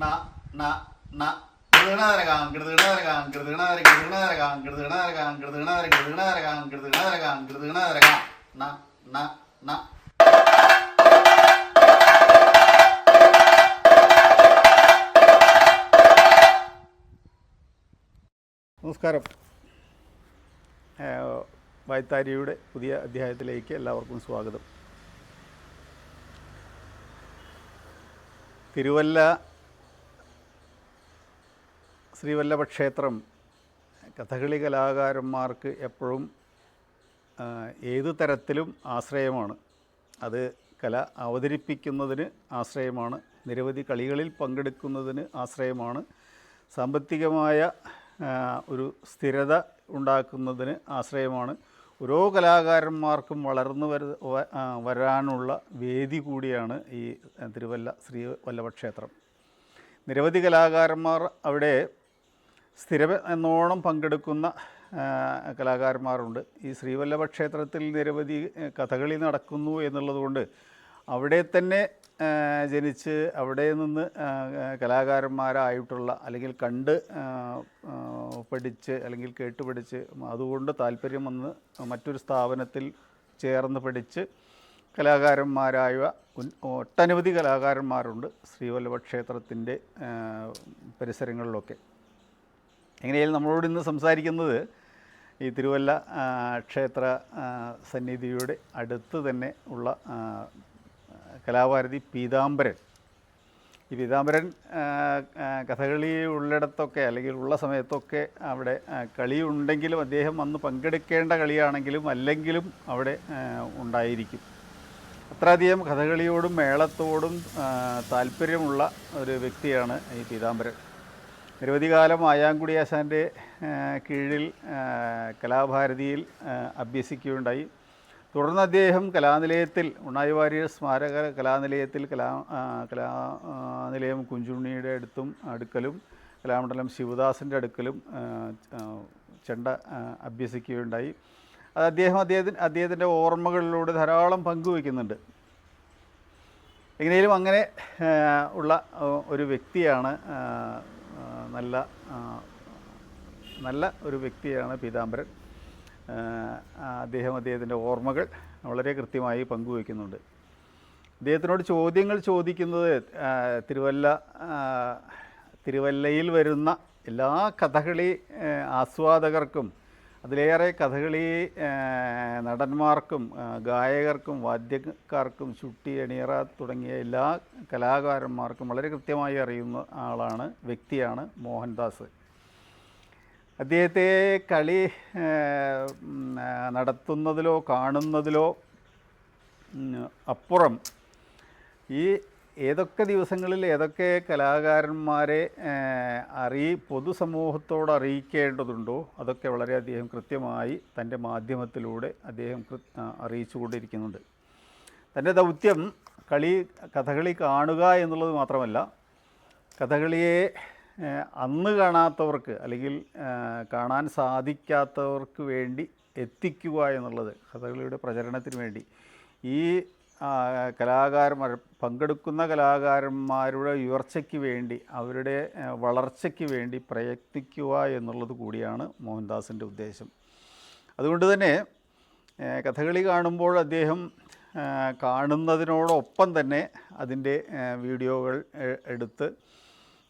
ന ന ന കൃതണരകാം കൃതണരകാം കൃതണര കൃതണരകാം കൃതണരകാം കൃതണര കൃതണരകാം കൃതണരകാം കൃതണരകാം ന ന ന. നമസ്കാരം. വായ്ത്താരിയുടെ പുതിയ അധ്യായത്തിലേക്ക് എല്ലാവർക്കും സ്വാഗതം. തിരുവല്ല ശ്രീവല്ലഭ ക്ഷേത്രം കഥകളി കലാകാരന്മാർക്ക് എപ്പോഴും ഏതു തരത്തിലും ആശ്രയമാണ്. അത് കല അവതരിപ്പിക്കുന്നതിന് ആശ്രയമാണ്, നിരവധി കളികളിൽ പങ്കെടുക്കുന്നതിന് ആശ്രയമാണ്, സാമ്പത്തികമായ ഒരു സ്ഥിരത ഉണ്ടാക്കുന്നതിന് ആശ്രയമാണ്. ഓരോ കലാകാരന്മാർക്കും വളർന്നു വരാനുള്ള വേദി കൂടിയാണ് ഈ തിരുവല്ല ശ്രീവല്ലഭ ക്ഷേത്രം. നിരവധി കലാകാരന്മാർ അവിടെ എന്നോണം പങ്കെടുക്കുന്ന കലാകാരന്മാരുണ്ട്. ഈ ശ്രീവല്ലഭ ക്ഷേത്രത്തിൽ നിരവധി കഥകളി നടക്കുന്നു എന്നുള്ളതുകൊണ്ട് അവിടെ തന്നെ ജനിച്ച് അവിടെ നിന്ന് കലാകാരന്മാരായിട്ടുള്ള അല്ലെങ്കിൽ കണ്ട് പഠിച്ച് അല്ലെങ്കിൽ കേട്ടുപഠിച്ച് അതുകൊണ്ട് താല്പര്യം വന്ന് മറ്റൊരു സ്ഥാപനത്തിൽ ചേർന്ന് പഠിച്ച് കലാകാരന്മാരായ ഒട്ടനവധി കലാകാരന്മാരുണ്ട് ശ്രീവല്ലഭ ക്ഷേത്രത്തിൻ്റെ പരിസരങ്ങളിലൊക്കെ. എങ്ങനെയായാലും നമ്മളോട് ഇന്ന് സംസാരിക്കുന്നത് ഈ തിരുവല്ല ക്ഷേത്ര സന്നിധിയുടെ അടുത്ത് തന്നെ ഉള്ള കലാഭാരതി പീതാംബരൻ. ഈ പീതാംബരൻ കഥകളി ഉള്ളിടത്തൊക്കെ അല്ലെങ്കിൽ ഉള്ള സമയത്തൊക്കെ അവിടെ കളിയുണ്ടെങ്കിലും അദ്ദേഹം അന്ന് പങ്കെടുക്കേണ്ട കളിയാണെങ്കിലും അല്ലെങ്കിലും അവിടെ ഉണ്ടായിരിക്കും. അത്രയധികം കഥകളിയോടും മേളത്തോടും താല്പര്യമുള്ള ഒരു വ്യക്തിയാണ് ഈ പീതാംബരൻ. നിരവധി കാലം ആയാങ്കുടി ആശാൻ്റെ കീഴിൽ കലാഭാരതിയിൽ അഭ്യസിക്കുകയുണ്ടായി. തുടർന്ന് അദ്ദേഹം കലാനിലയത്തിൽ ഉണ്ണായി വാര്യർ സ്മാരക കലാനിലയത്തിൽ കലാനിലയം കുഞ്ചുണ്ണിയുടെ അടുക്കലും കലാമണ്ഡലം ശിവദാസിൻ്റെ അടുക്കലും ചെണ്ട അഭ്യസിക്കുകയുണ്ടായി. അത് അദ്ദേഹത്തിൻ്റെ ഓർമ്മകളിലൂടെ ധാരാളം പങ്കുവയ്ക്കുന്നുണ്ട്. എങ്ങനെയും അങ്ങനെ ഉള്ള ഒരു വ്യക്തിയാണ്, നല്ല ഒരു വ്യക്തിയാണ് പീതാംബരൻ. അദ്ദേഹത്തിൻ്റെ ഓർമ്മകൾ വളരെ കൃത്യമായി പങ്കുവയ്ക്കുന്നുണ്ട്. അദ്ദേഹത്തിനോട് ചോദ്യങ്ങൾ ചോദിക്കുന്നത് തിരുവല്ലയിൽ വരുന്ന എല്ലാ കഥകളി ആസ്വാദകർക്കും അതിലേറെ കഥകളി നടന്മാർക്കും ഗായകർക്കും വാദ്യക്കാർക്കും ചുട്ടി അണിയറ തുടങ്ങിയ എല്ലാ കലാകാരന്മാർക്കും വളരെ കൃത്യമായി അറിയുന്ന വ്യക്തിയാണ് മോഹൻദാസ്. അദ്ദേഹത്തെ കളി നടത്തുന്നതിലോ കാണുന്നതിലോ അപ്പുറം ഈ ഏതൊക്കെ ദിവസങ്ങളിൽ ഏതൊക്കെ കലാകാരന്മാരെ പൊതുസമൂഹത്തോട് അറിയിക്കേണ്ടതുണ്ടോ അതൊക്കെ വളരെയധികം കൃത്യമായി തൻ്റെ മാധ്യമത്തിലൂടെ അദ്ദേഹം അറിയിച്ചുകൊണ്ടിരിക്കുന്നുണ്ട്. തൻ്റെ ദൗത്യം കഥകളി കാണുക എന്നുള്ളത് മാത്രമല്ല, കഥകളിയെ അന്ന് കാണാത്തവർക്ക് അല്ലെങ്കിൽ കാണാൻ സാധിക്കാത്തവർക്ക് വേണ്ടി എത്തിക്കുക എന്നുള്ളത്, കഥകളിയുടെ പ്രചരണത്തിന് വേണ്ടി ഈ പങ്കെടുക്കുന്ന കലാകാരന്മാരുടെ ഉയർച്ചയ്ക്ക് വേണ്ടി, അവരുടെ വളർച്ചയ്ക്ക് വേണ്ടി പ്രയത്നിക്കുക എന്നുള്ളത് കൂടിയാണ് മോഹൻദാസിൻ്റെ ഉദ്ദേശം. അതുകൊണ്ട് തന്നെ കഥകളി കാണുമ്പോൾ അദ്ദേഹം കാണുന്നതിനോടൊപ്പം തന്നെ അതിൻ്റെ വീഡിയോകൾ എടുത്ത്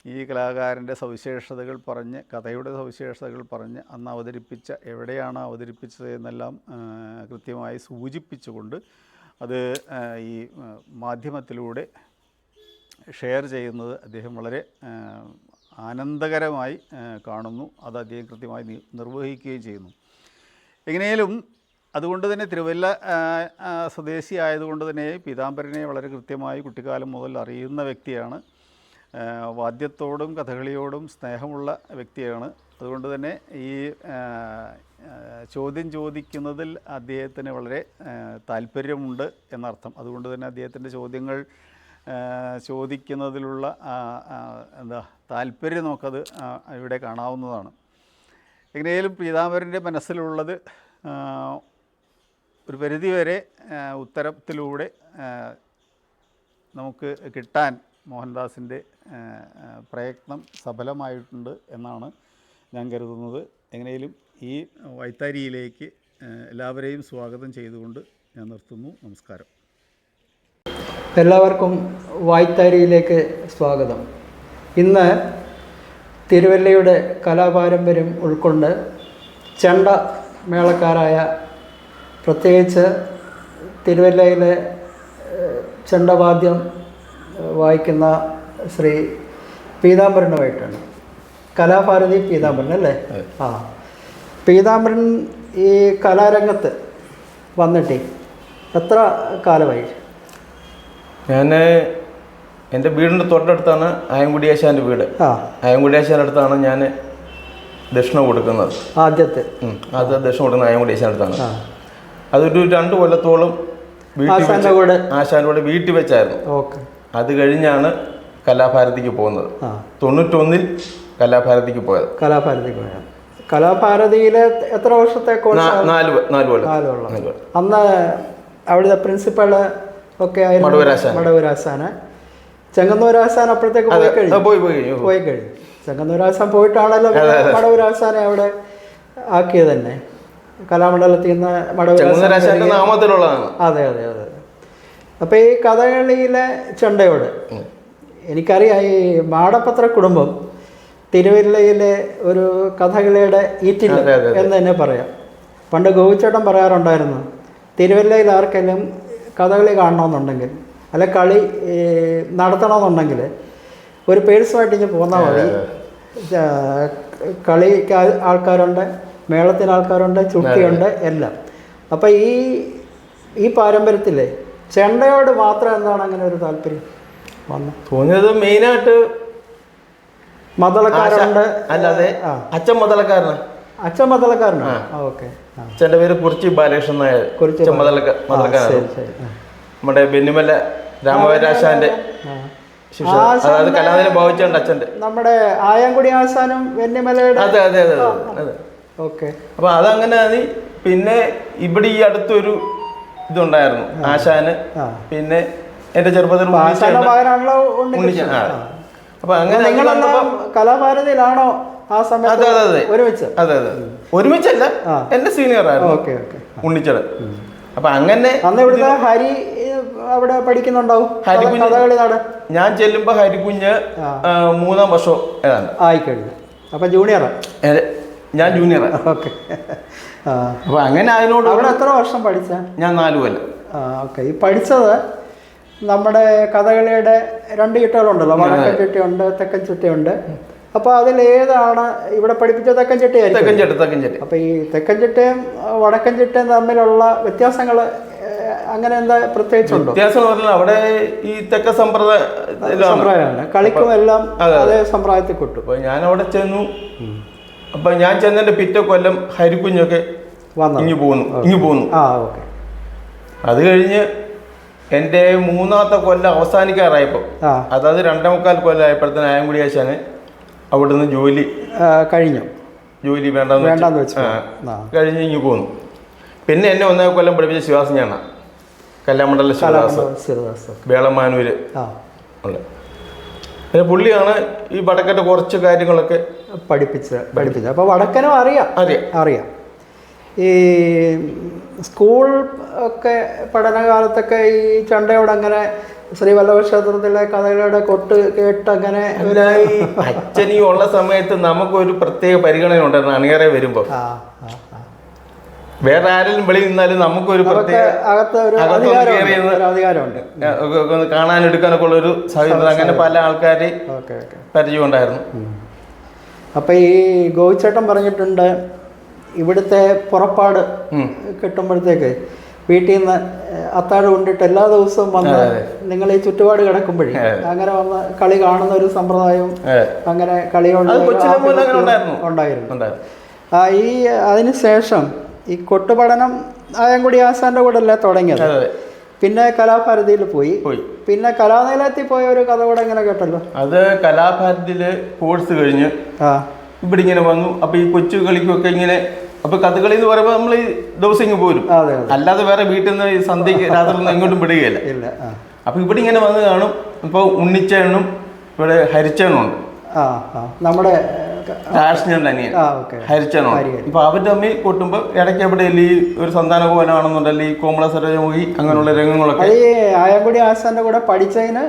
ഈ കലാകാരൻ്റെ സവിശേഷതകൾ പറഞ്ഞ്, കഥയുടെ സവിശേഷതകൾ പറഞ്ഞ് അന്ന് എവിടെയാണ് അവതരിപ്പിച്ചത് എന്നെല്ലാം കൃത്യമായി സൂചിപ്പിച്ചുകൊണ്ട് അത് ഈ മാധ്യമത്തിലൂടെ ഷെയർ ചെയ്യുന്നത് അദ്ദേഹം വളരെ ആനന്ദകരമായി കാണുന്നു. അത് അദ്ദേഹം കൃത്യമായി നിർവഹിക്കുകയും ചെയ്യുന്നു. എങ്ങനെയാലും അതുകൊണ്ട് തന്നെ തിരുവല്ല സ്വദേശി ആയതുകൊണ്ട് തന്നെ പീതാംബരനെ വളരെ കൃത്യമായി കുട്ടിക്കാലം മുതൽ അറിയുന്ന വ്യക്തിയാണ്. വാദ്യത്തോടും കഥകളിയോടും സ്നേഹമുള്ള വ്യക്തിയാണ്. അതുകൊണ്ട് തന്നെ ഈ ചോദ്യം ചോദിക്കുന്നതിൽ അദ്ദേഹത്തിന് വളരെ താല്പര്യമുണ്ട് എന്നർത്ഥം. അതുകൊണ്ട് തന്നെ അദ്ദേഹത്തിൻ്റെ ചോദ്യങ്ങൾ ചോദിക്കുന്നതിലുള്ള താല്പര്യം നമുക്കത് ഇവിടെ കാണാവുന്നതാണ്. എങ്ങനെയാലും പീതാംബരൻ്റെ മനസ്സിലുള്ളത് ഒരു പരിധിവരെ ഉത്തരത്തിലൂടെ നമുക്ക് കിട്ടാൻ മോഹൻദാസിൻ്റെ പ്രയത്നം സഫലമായിട്ടുണ്ട് എന്നാണ് ഞാൻ കരുതുന്നത്. എങ്ങനെയും ഈ വൈത്താരിയിലേക്ക് എല്ലാവരെയും സ്വാഗതം ചെയ്തുകൊണ്ട് ഞാൻ നിർത്തുന്നു. നമസ്കാരം. എല്ലാവർക്കും വായ്ത്താരിയിലേക്ക് സ്വാഗതം. ഇന്ന് തിരുവല്ലയുടെ കലാപാരമ്പര്യം ഉൾക്കൊണ്ട് ചെണ്ട മേളക്കാരായ, പ്രത്യേകിച്ച് തിരുവല്ലയിലെ ചെണ്ടവാദ്യം വായിക്കുന്ന ശ്രീ പീതാംബരനുമായിട്ടാണ്. കലാഭാരതി പീതാംബരൻ അല്ലേ? ആ, പീതാംബരൻ ഈ കലാരംഗത്ത് വന്നിട്ട് എത്ര കാലമായി? ഞാൻ എൻ്റെ വീടിൻ്റെ തൊട്ടടുത്താണ് ആയംകുടി ആശാൻ്റെ വീട്. ആയംകുടി ആശാൻ്റെ അടുത്താണ് ഞാൻ ദക്ഷിണ കൊടുക്കുന്നത്. ആദ്യത്തെ അത് ദക്ഷിണ കൊടുക്കുന്നത് ആയംകുടി ആശാൻ്റെ അടുത്താണ്. അതൊരു 2 കൊല്ലത്തോളം ആശാൻ്റെ കൂടെ വീട്ടിൽ വെച്ചായിരുന്നു. അത് കഴിഞ്ഞാണ് കലാഭാരതിക്ക് പോകുന്നത്. 91-ൽ കലാഭാരതിക്ക് പോയത്. കലാഭാരതിയിലെ എത്ര വർഷത്തെ കോഴ്സ്? 4 കൊല്ലം. അന്ന് അവിടുത്തെ പ്രിൻസിപ്പൾ ഒക്കെ ആയിരുന്നു മടവൂരാശാന്. ചെങ്ങന്നൂരാശാൻ അപ്പോഴത്തേക്ക് പോയി കഴിഞ്ഞു. ചെങ്ങന്നൂരാശാൻ പോയിട്ടാണല്ലോ മടവൂരാശാനെ അവിടെ ആക്കിയത് തന്നെ. കലാമണ്ഡലത്തിൽ നിന്ന് മടവൂരാശാൻ. അതെ. അപ്പോൾ ഈ കഥകളിയിലെ ചെണ്ടയോട് എനിക്കറിയാം. ഈ മാടപ്പത്ര കുടുംബം തിരുവല്ലയിലെ ഒരു കഥകളിയുടെ ഈറ്റിൽ എന്ന് തന്നെ പറയാം. പണ്ട് ഗോവിച്ചേട്ടൻ പറയാറുണ്ടായിരുന്നു, തിരുവല്ലയിൽ ആർക്കെങ്കിലും കഥകളി കാണണമെന്നുണ്ടെങ്കിൽ അല്ലെ കളി നടത്തണമെന്നുണ്ടെങ്കിൽ ഒരു പേഴ്സുമായിട്ട് ഇങ്ങനെ പോന്നാൽ മതി. കളിക്ക് ആൾക്കാരുണ്ട്, മേളത്തിന് ആൾക്കാരുണ്ട്, ചുട്ടിയുണ്ട്, എല്ലാം. അപ്പം ഈ പാരമ്പര്യത്തിൽ ചെണ്ടയോട് മാത്രം എന്താണ് അങ്ങനെ ഒരു താല്പര്യം തോന്നിയത്? മെയിനായിട്ട് മതളക്കാരുണ്ട്. അല്ലാതെ അച്ഛൻ മതളക്കാരനാണ്. അച്ഛൻ മതളക്കാരനാണ്. ഓക്കെ. അച്ഛൻ്റെ പേര് കുറിച്ചി ബാലകൃഷ്ണൻ നായർ. മതളക്കാരനാണ്. നമ്മുടെ ബെന്നിമല രാമവരാശാന്റെ ശിഷ്യ, അതായത് കലാനിലയം ഭാവിച്ചുണ്ട് അച്ഛൻ്റെ. നമ്മുടെ ആയംകുടി ആശാനും വെന്നിമലയുടെ. അതെ. ഓക്കെ. അപ്പൊ അതങ്ങനെ. പിന്നെ ഇവിടെ ഈ അടുത്തൊരു ഇതുണ്ടായിരുന്നു ആശാന്. പിന്നെ എന്റെ ചെറുപ്പത്തിൽ അപ്പൊ അങ്ങനെ കലാഭാരതിയിലാണോ ആ സമയത്ത്? അതെ. ഒരുമിച്ചല്ല, എന്റെ സീനിയർ ആയിരുന്നു ഉണ്ണിച്ചേട്ടൻ. അപ്പൊ അങ്ങനെ ഇവിടുത്തെ ഹരി അവിടെ പഠിക്കുന്നുണ്ടാവും. ഞാൻ ചെല്ലുമ്പോ ഹരിക്കുഞ്ഞ് 3-ാം വർഷം ഏതാണ്ട് ആയിക്കഴിഞ്ഞു. അപ്പൊ ജൂനിയറാ? ഞാൻ ജൂനിയറാ. ഓക്കെ. അപ്പൊ അങ്ങനെ അതിനോട്. അവിടെ എത്ര വർഷം പഠിച്ച? ഞാൻ 4 കൊല്ലം. ഓക്കെ. ഈ പഠിച്ചത് നമ്മുടെ കഥകളിയുടെ 2 ചിട്ടകളുണ്ടല്ലോ, വടക്കൻ ചിട്ടയുണ്ട്, തെക്കൻ ചിട്ടയുണ്ട്. അപ്പോൾ അതിലേതാണ് ഇവിടെ പഠിപ്പിച്ചത്? തെക്കൻ ചിട്ടയായിരിക്കും. അപ്പോൾ ഈ തെക്കൻ ചിട്ടയും വടക്കൻ ചിട്ടയും തമ്മിലുള്ള വ്യത്യാസങ്ങൾ അങ്ങനെ എന്താ പ്രത്യേകിച്ചുണ്ടോ? വ്യത്യാസം പറഞ്ഞാൽ അവിടെ ഈ തെക്ക സമ്പ്രദായമാണ്. കളിക്കും എല്ലാം അതേ സമ്പ്രദായത്തിൽ കൊട്ടു. അപ്പോൾ ഞാൻ അവിടെ ചെന്നു. അപ്പം ഞാൻ ചെന്നതിൻ്റെ പിറ്റേ കൊല്ലം ഹരിക്കുഞ്ഞൊക്കെ ഇങ്ങു പോന്നു. ഓക്കെ. അത് കഴിഞ്ഞ് എൻ്റെ 3-ാമത്തെ കൊല്ലം അവസാനിക്കാറായപ്പോൾ, അതായത് 2.25 കൊല്ലം ആയപ്പോഴത്തേന് ആയംകുടി ആശാന് അവിടുന്ന് ജോലി വേണ്ടെന്ന് വെച്ച് കഴിഞ്ഞ് ഇങ്ങ് പോന്നു. പിന്നെ എന്നെ 1 കൊല്ലം പഠിപ്പിച്ച ശിവാസ് ഞാനാ, കലാമണ്ഡലം ശിവദാസ്, വേളമാനൂര് ഉള്ള. പിന്നെ പുള്ളിയാണ് ഈ വടക്കൻ്റെ കുറച്ച് കാര്യങ്ങളൊക്കെ പഠിപ്പിച്ചത്. അപ്പോൾ വടക്കനും അറിയാം. ഈ സ്കൂൾ ഒക്കെ പഠനകാലത്തൊക്കെ ഈ ചെണ്ടയോട് അങ്ങനെ ശ്രീ വല്ലഭക്ഷേത്രത്തിലെ കഥകളുടെ കൊട്ട് കേട്ട് അങ്ങനെ അച്ഛനീ ഉള്ള സമയത്ത് നമുക്കൊരു പ്രത്യേക പരിഗണന ഉണ്ടായിരുന്നു. അണിയറെ വരുമ്പോൾ വേറെ ആരെങ്കിലും വെളിയിൽ നിന്നാലും നമുക്കൊരു അധികാരമുണ്ട്, കാണാനെടുക്കാനൊക്കെ ഉള്ളൊരു സാധ്യത. അങ്ങനെ പല ആൾക്കാരെ പരിചയം ഉണ്ടായിരുന്നു. അപ്പം ഈ ഗോവിച്ചേട്ടൻ പറഞ്ഞിട്ടുണ്ട്, ഇവിടുത്തെ പുറപ്പാട് കിട്ടുമ്പോഴത്തേക്ക് വീട്ടിൽ നിന്ന് അത്താഴം കൊണ്ടിട്ട് എല്ലാ ദിവസവും വന്ന് നിങ്ങൾ ഈ ചുറ്റുപാട് കിടക്കുമ്പോഴേ അങ്ങനെ വന്ന് കളി കാണുന്ന ഒരു സമ്പ്രദായവും അങ്ങനെ ഉണ്ടായിരുന്നു. ഈ അതിന് ശേഷം ഈ കൊട്ടുപഠനം ആയംകുടി ആശാന്റെ കൂടെ അല്ലേ തുടങ്ങിയത്? പിന്നെ കലാഭാരതിയിൽ പോയി. പിന്നെ കലാനിലയത്തിൽ പോയ ഒരു കഥ കൂടെ ഇങ്ങനെ കേട്ടല്ലോ. അത് കലാഭാരതിയിൽ കോഴ്സ് കഴിഞ്ഞ് ഇവിടെ ഇങ്ങനെ വന്നു. അപ്പൊ ഈ കൊച്ചു കളിക്കൊക്കെ ഇങ്ങനെ, അപ്പൊ കഥകളി എന്ന് പറയുമ്പോൾ നമ്മൾ ഈ ദിവസം ഇങ്ങ് പോരും, അല്ലാതെ വേറെ വീട്ടിൽ നിന്ന് സന്ധ്യക്ക് രാത്രി ഒന്നും എങ്ങോട്ടും വിടുകയില്ല. അപ്പോൾ ഇവിടെ ഇങ്ങനെ വന്ന് കാണും. ഇപ്പോൾ ഉണ്ണിച്ചേണ്ണും ഇവിടെ ഹരിച്ചേണ്ണുണ്ട്. നമ്മുടെ രാഷ്ട്രീയം തന്നെയാണ് ഹരിച്ചേണ്ണുണ്ട്. ഇപ്പോൾ അവർ തമ്മിൽ കൊട്ടുമ്പോൾ ഇടയ്ക്ക് എവിടെയല്ലേ ഈ ഒരു സന്താന കോലമാണെന്നുണ്ടല്ലോ ഈ കോമള സരോജമുഖി അങ്ങനെയുള്ള രംഗങ്ങളൊക്കെ ആയങ്കുടി ആശാന്റെ കൂടെ പഠിച്ചതിന്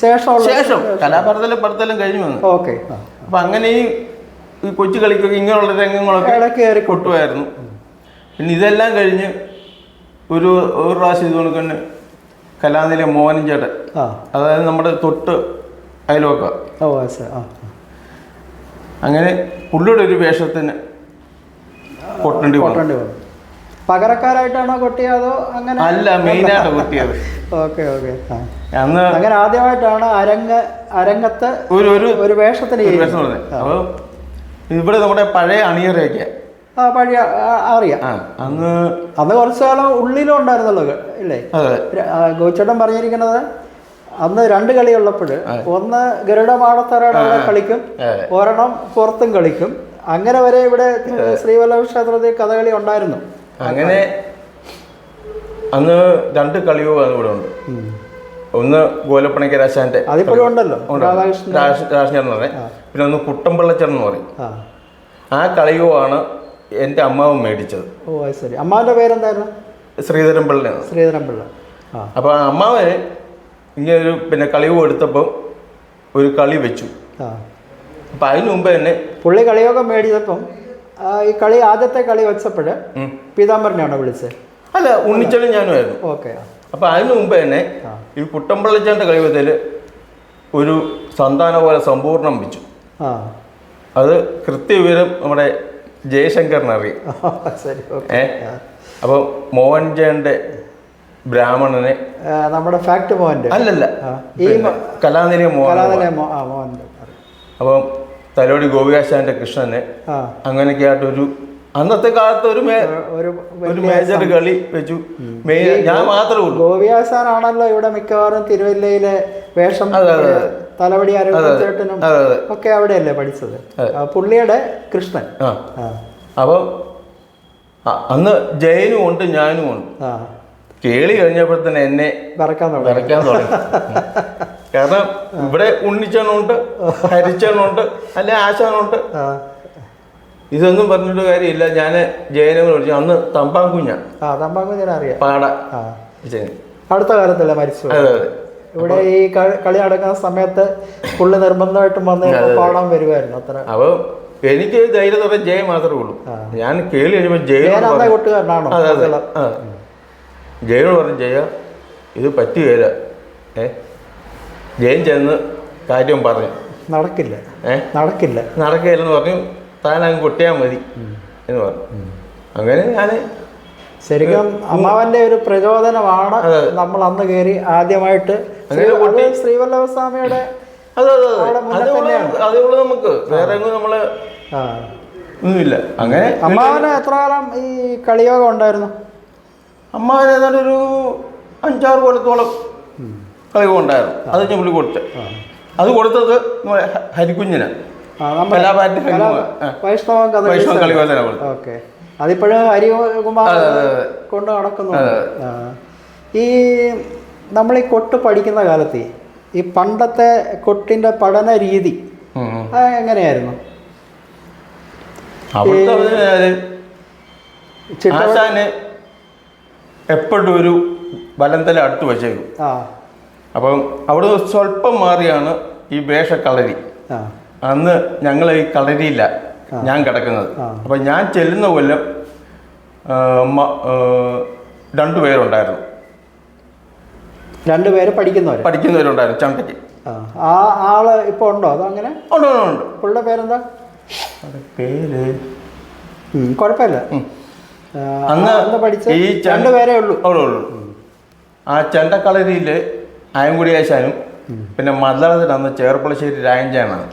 ശേഷം കലാപഠനത്തിലും കഴിഞ്ഞു വന്നു. ഓക്കെ. അപ്പം അങ്ങനെ ഈ കൊച്ചു കളിക്കൊക്കെ ഇങ്ങനെയുള്ള രംഗങ്ങളൊക്കെ ഇടയ്ക്ക് കൊട്ടുമായിരുന്നു. പിന്നെ ഇതെല്ലാം കഴിഞ്ഞ് ഒരു പ്രാവശ്യം ഇത് കണക്ക് തന്നെ കലാനിലയം മോഹനൻ ചേട്ടൻ, അതായത് നമ്മുടെ തൊട്ട് അയൽവക്ക, അങ്ങനെ പുള്ളിയുടെ ഒരു വേഷത്തിന് കൊട്ടേണ്ടി വന്നു. പകരക്കാരായിട്ടാണോ കൊട്ടിയതോ? അങ്ങനെ അല്ല, മെയിനായിട്ട് കൊട്ടിയത്. ഓക്കെ. അന്ന് അങ്ങനെ ആദ്യമായിട്ടാണ് അരങ്ങത്ത് ഒരു വേഷത്തിന്. അപ്പോൾ ഇവിടെ നമ്മുടെ പഴയ അണിയറയൊക്കെ പഴയ അറിയാം. അന്ന് കുറച്ചു കാലം ഉള്ളിലും ഉണ്ടായിരുന്നല്ലോ ഇല്ലേ? ഗോച്ചേട്ടൻ പറഞ്ഞിരിക്കുന്നത് അന്ന് 2 കളിയുള്ളപ്പോൾ ഒന്ന് ഗരുഡമാടത്തറയുടെ കളിക്കും, ഒരെണ്ണം പുറത്തും കളിക്കും. അങ്ങനെ വരെ ഇവിടെ ശ്രീവല്ലഭ ക്ഷേത്രത്തിൽ കഥകളി ഉണ്ടായിരുന്നു. അങ്ങനെ അന്ന് 2 കളിയോ ഇവിടെ ഉണ്ട്. ഒന്ന് ഗോലപ്പണിക്കരാശാന്റെ അതിപ്പോഴും ഉണ്ടല്ലോ, രാഷ്ട്രീയം എന്ന് പറഞ്ഞാൽ. പിന്നെ ഒന്ന് കുട്ടമ്പിള്ളച്ചൻ എന്ന് പറയും. ആ കളിയോ ആണ് എൻ്റെ അമ്മാവും മേടിച്ചത്. ശരി. അമ്മാവിന്റെ പേരെന്തായിരുന്നു? ശ്രീധരൻപിള്ള. അപ്പോൾ ആ അമ്മാവന് ഇങ്ങനൊരു പിന്നെ കളിയോ എടുത്തപ്പോൾ ഒരു കളി വെച്ചു. അപ്പം അതിന് മുമ്പ് തന്നെ പുള്ളി കളിയൊക്കെ മേടിച്ചപ്പം ഈ കളി ആദ്യത്തെ കളി വെച്ചപ്പോൾ പീതാംബരനെയാണോ വിളിച്ചത്? അല്ല, ഉണ്ണിച്ചനും ഞാനുമായിരുന്നു. ഓക്കെ. അപ്പം അതിന് മുമ്പ് തന്നെ ഈ കുട്ടമ്പിള്ളച്ചാൻ്റെ കളി വെച്ചാൽ ഒരു സന്താന പോലെ സമ്പൂർണ്ണം വെച്ചു. അത് കൃത്യവിവരം നമ്മുടെ ജയശങ്കറിനറിയാം. അപ്പം മോഹൻജാന്റെ ബ്രാഹ്മണനെ നമ്മുടെ ഫാക്ട് മോഹൻ്റെ അല്ലല്ല, ഈ കലാനിലയം മോഹൻ. അപ്പം തലോടി ഗോപികാശാന്റെ കൃഷ്ണനെ അങ്ങനെയൊക്കെ ആയിട്ടൊരു അന്നത്തെ കാലത്ത് ഒരു മേജർ കളി വെച്ചു. ഞാൻ മാത്രമേ ഉള്ളൂ. ഗോപിയാസാനാണല്ലോ ഇവിടെ മിക്കവാറും തിരുവല്ലയിലെ വേഷം, തലവടി അരവിന്ദനും ഒക്കെ അവിടെയല്ലേ പഠിച്ചത്. പുള്ളിയുടെ കൃഷ്ണൻ. അപ്പം അന്ന് ജയനും ഉണ്ട്, ഞാനും ഉണ്ട്. കേളി കഴിഞ്ഞപ്പോൾ തന്നെ എന്നെ വരയ്ക്കാൻ തുടങ്ങി. കാരണം ഇവിടെ ഉണ്ണിച്ചനുണ്ട്, ഹരിച്ചനുണ്ട്, അല്ലെ ആശാനുണ്ട്. ഇതൊന്നും പറഞ്ഞിട്ട് കാര്യമില്ല. ഞാൻ ജയനെ വിളിച്ചു. അന്ന് തമ്പാങ്കുഞ്ഞറിയാം പാട അടുത്ത കാലത്തല്ലേ മരിച്ചു. ഇവിടെ ഈ കളി നടക്കുന്ന സമയത്ത് പുള്ളി നിർബന്ധമായിട്ടും വന്ന് പാടാൻ വരുമായിരുന്നു. അത്ര അപ്പോൾ എനിക്ക് ധൈര്യം പറയാൻ ജയ മാത്രമേ ഉള്ളൂ. ഞാൻ കേളി കഴിയുമ്പോൾ കൂട്ടുകാരനാണോ? ജയനോട് പറഞ്ഞു, ജയ ഇത് പറ്റുകയില്ല. ജയൻ ചെന്ന് കാര്യം പറഞ്ഞു. നടക്കില്ലെന്ന് പറഞ്ഞു. താനങ്ങ് കൊട്ടിയാൽ മതി എന്ന് പറഞ്ഞു. അങ്ങനെ ഞാൻ ശരിക്കും അമ്മാവന്റെ ഒരു പ്രചോദനമാണ് നമ്മൾ അന്ന് കയറി ആദ്യമായിട്ട് ശ്രീവല്ലഭ സ്വാമിയുടെ. അതുകൊണ്ട് നമുക്ക് വേറെ നമ്മള് ഒന്നുമില്ല. അങ്ങനെ അമ്മാവന് എത്ര കാലം ഈ കളിയോഗം ഉണ്ടായിരുന്നു? അമ്മാവന് ഏതാണ്ട് ഒരു 5-6 കൊല്ലത്തോളം കളിയോഗം ഉണ്ടായിരുന്നു. അത് ഞാൻ പുള്ളി കൊടുത്തത്. അത് കൊടുത്തത് ഹരിക്കുഞ്ഞിന് വൈഷ്ണവ കളിയോഗം. ഓക്കെ. അതിപ്പോഴും ഹരികുമാർ കൊണ്ട് നടക്കുന്നുണ്ട്. ഈ നമ്മൾ ഈ കൊട്ട് പഠിക്കുന്ന കാലത്ത് ഈ പണ്ടത്തെ കൊട്ടിന്റെ പഠന രീതി എങ്ങനെയായിരുന്നു? ആശാന് എപ്പോഴും ഒരു വലന്തല അടുത്ത് വെച്ചേക്കും. അപ്പം അവിടെ സ്വല്പം മാറിയാണ് ഈ വേഷക്കളരി. അന്ന് ഞങ്ങൾ ഈ കളരിയില്ല ഞാൻ കിടക്കുന്നത്. അപ്പം ഞാൻ ചെല്ലുന്ന കൊല്ലം 2 പേരുണ്ടായിരുന്നു. 2 പേര് പഠിക്കുന്നവരുണ്ടായിരുന്നു ചണ്ടയ്ക്ക്. ആ ആള് ഇപ്പൊ ഉണ്ടോ? അതോ അങ്ങനെ ഉണ്ട്. പുള്ളിയുടെ പേരെന്താ? പേര് കുഴപ്പമില്ല. അന്ന് ഈ 2 പേരേ ഉള്ളൂ. ആ ചെണ്ടക്കളരിയിൽ ആയങ്കുടി ആശാനും പിന്നെ മദ്ദളത്തിന് അന്ന് ചേർപ്പളശ്ശേരി രായഞ്ചാനാണ്.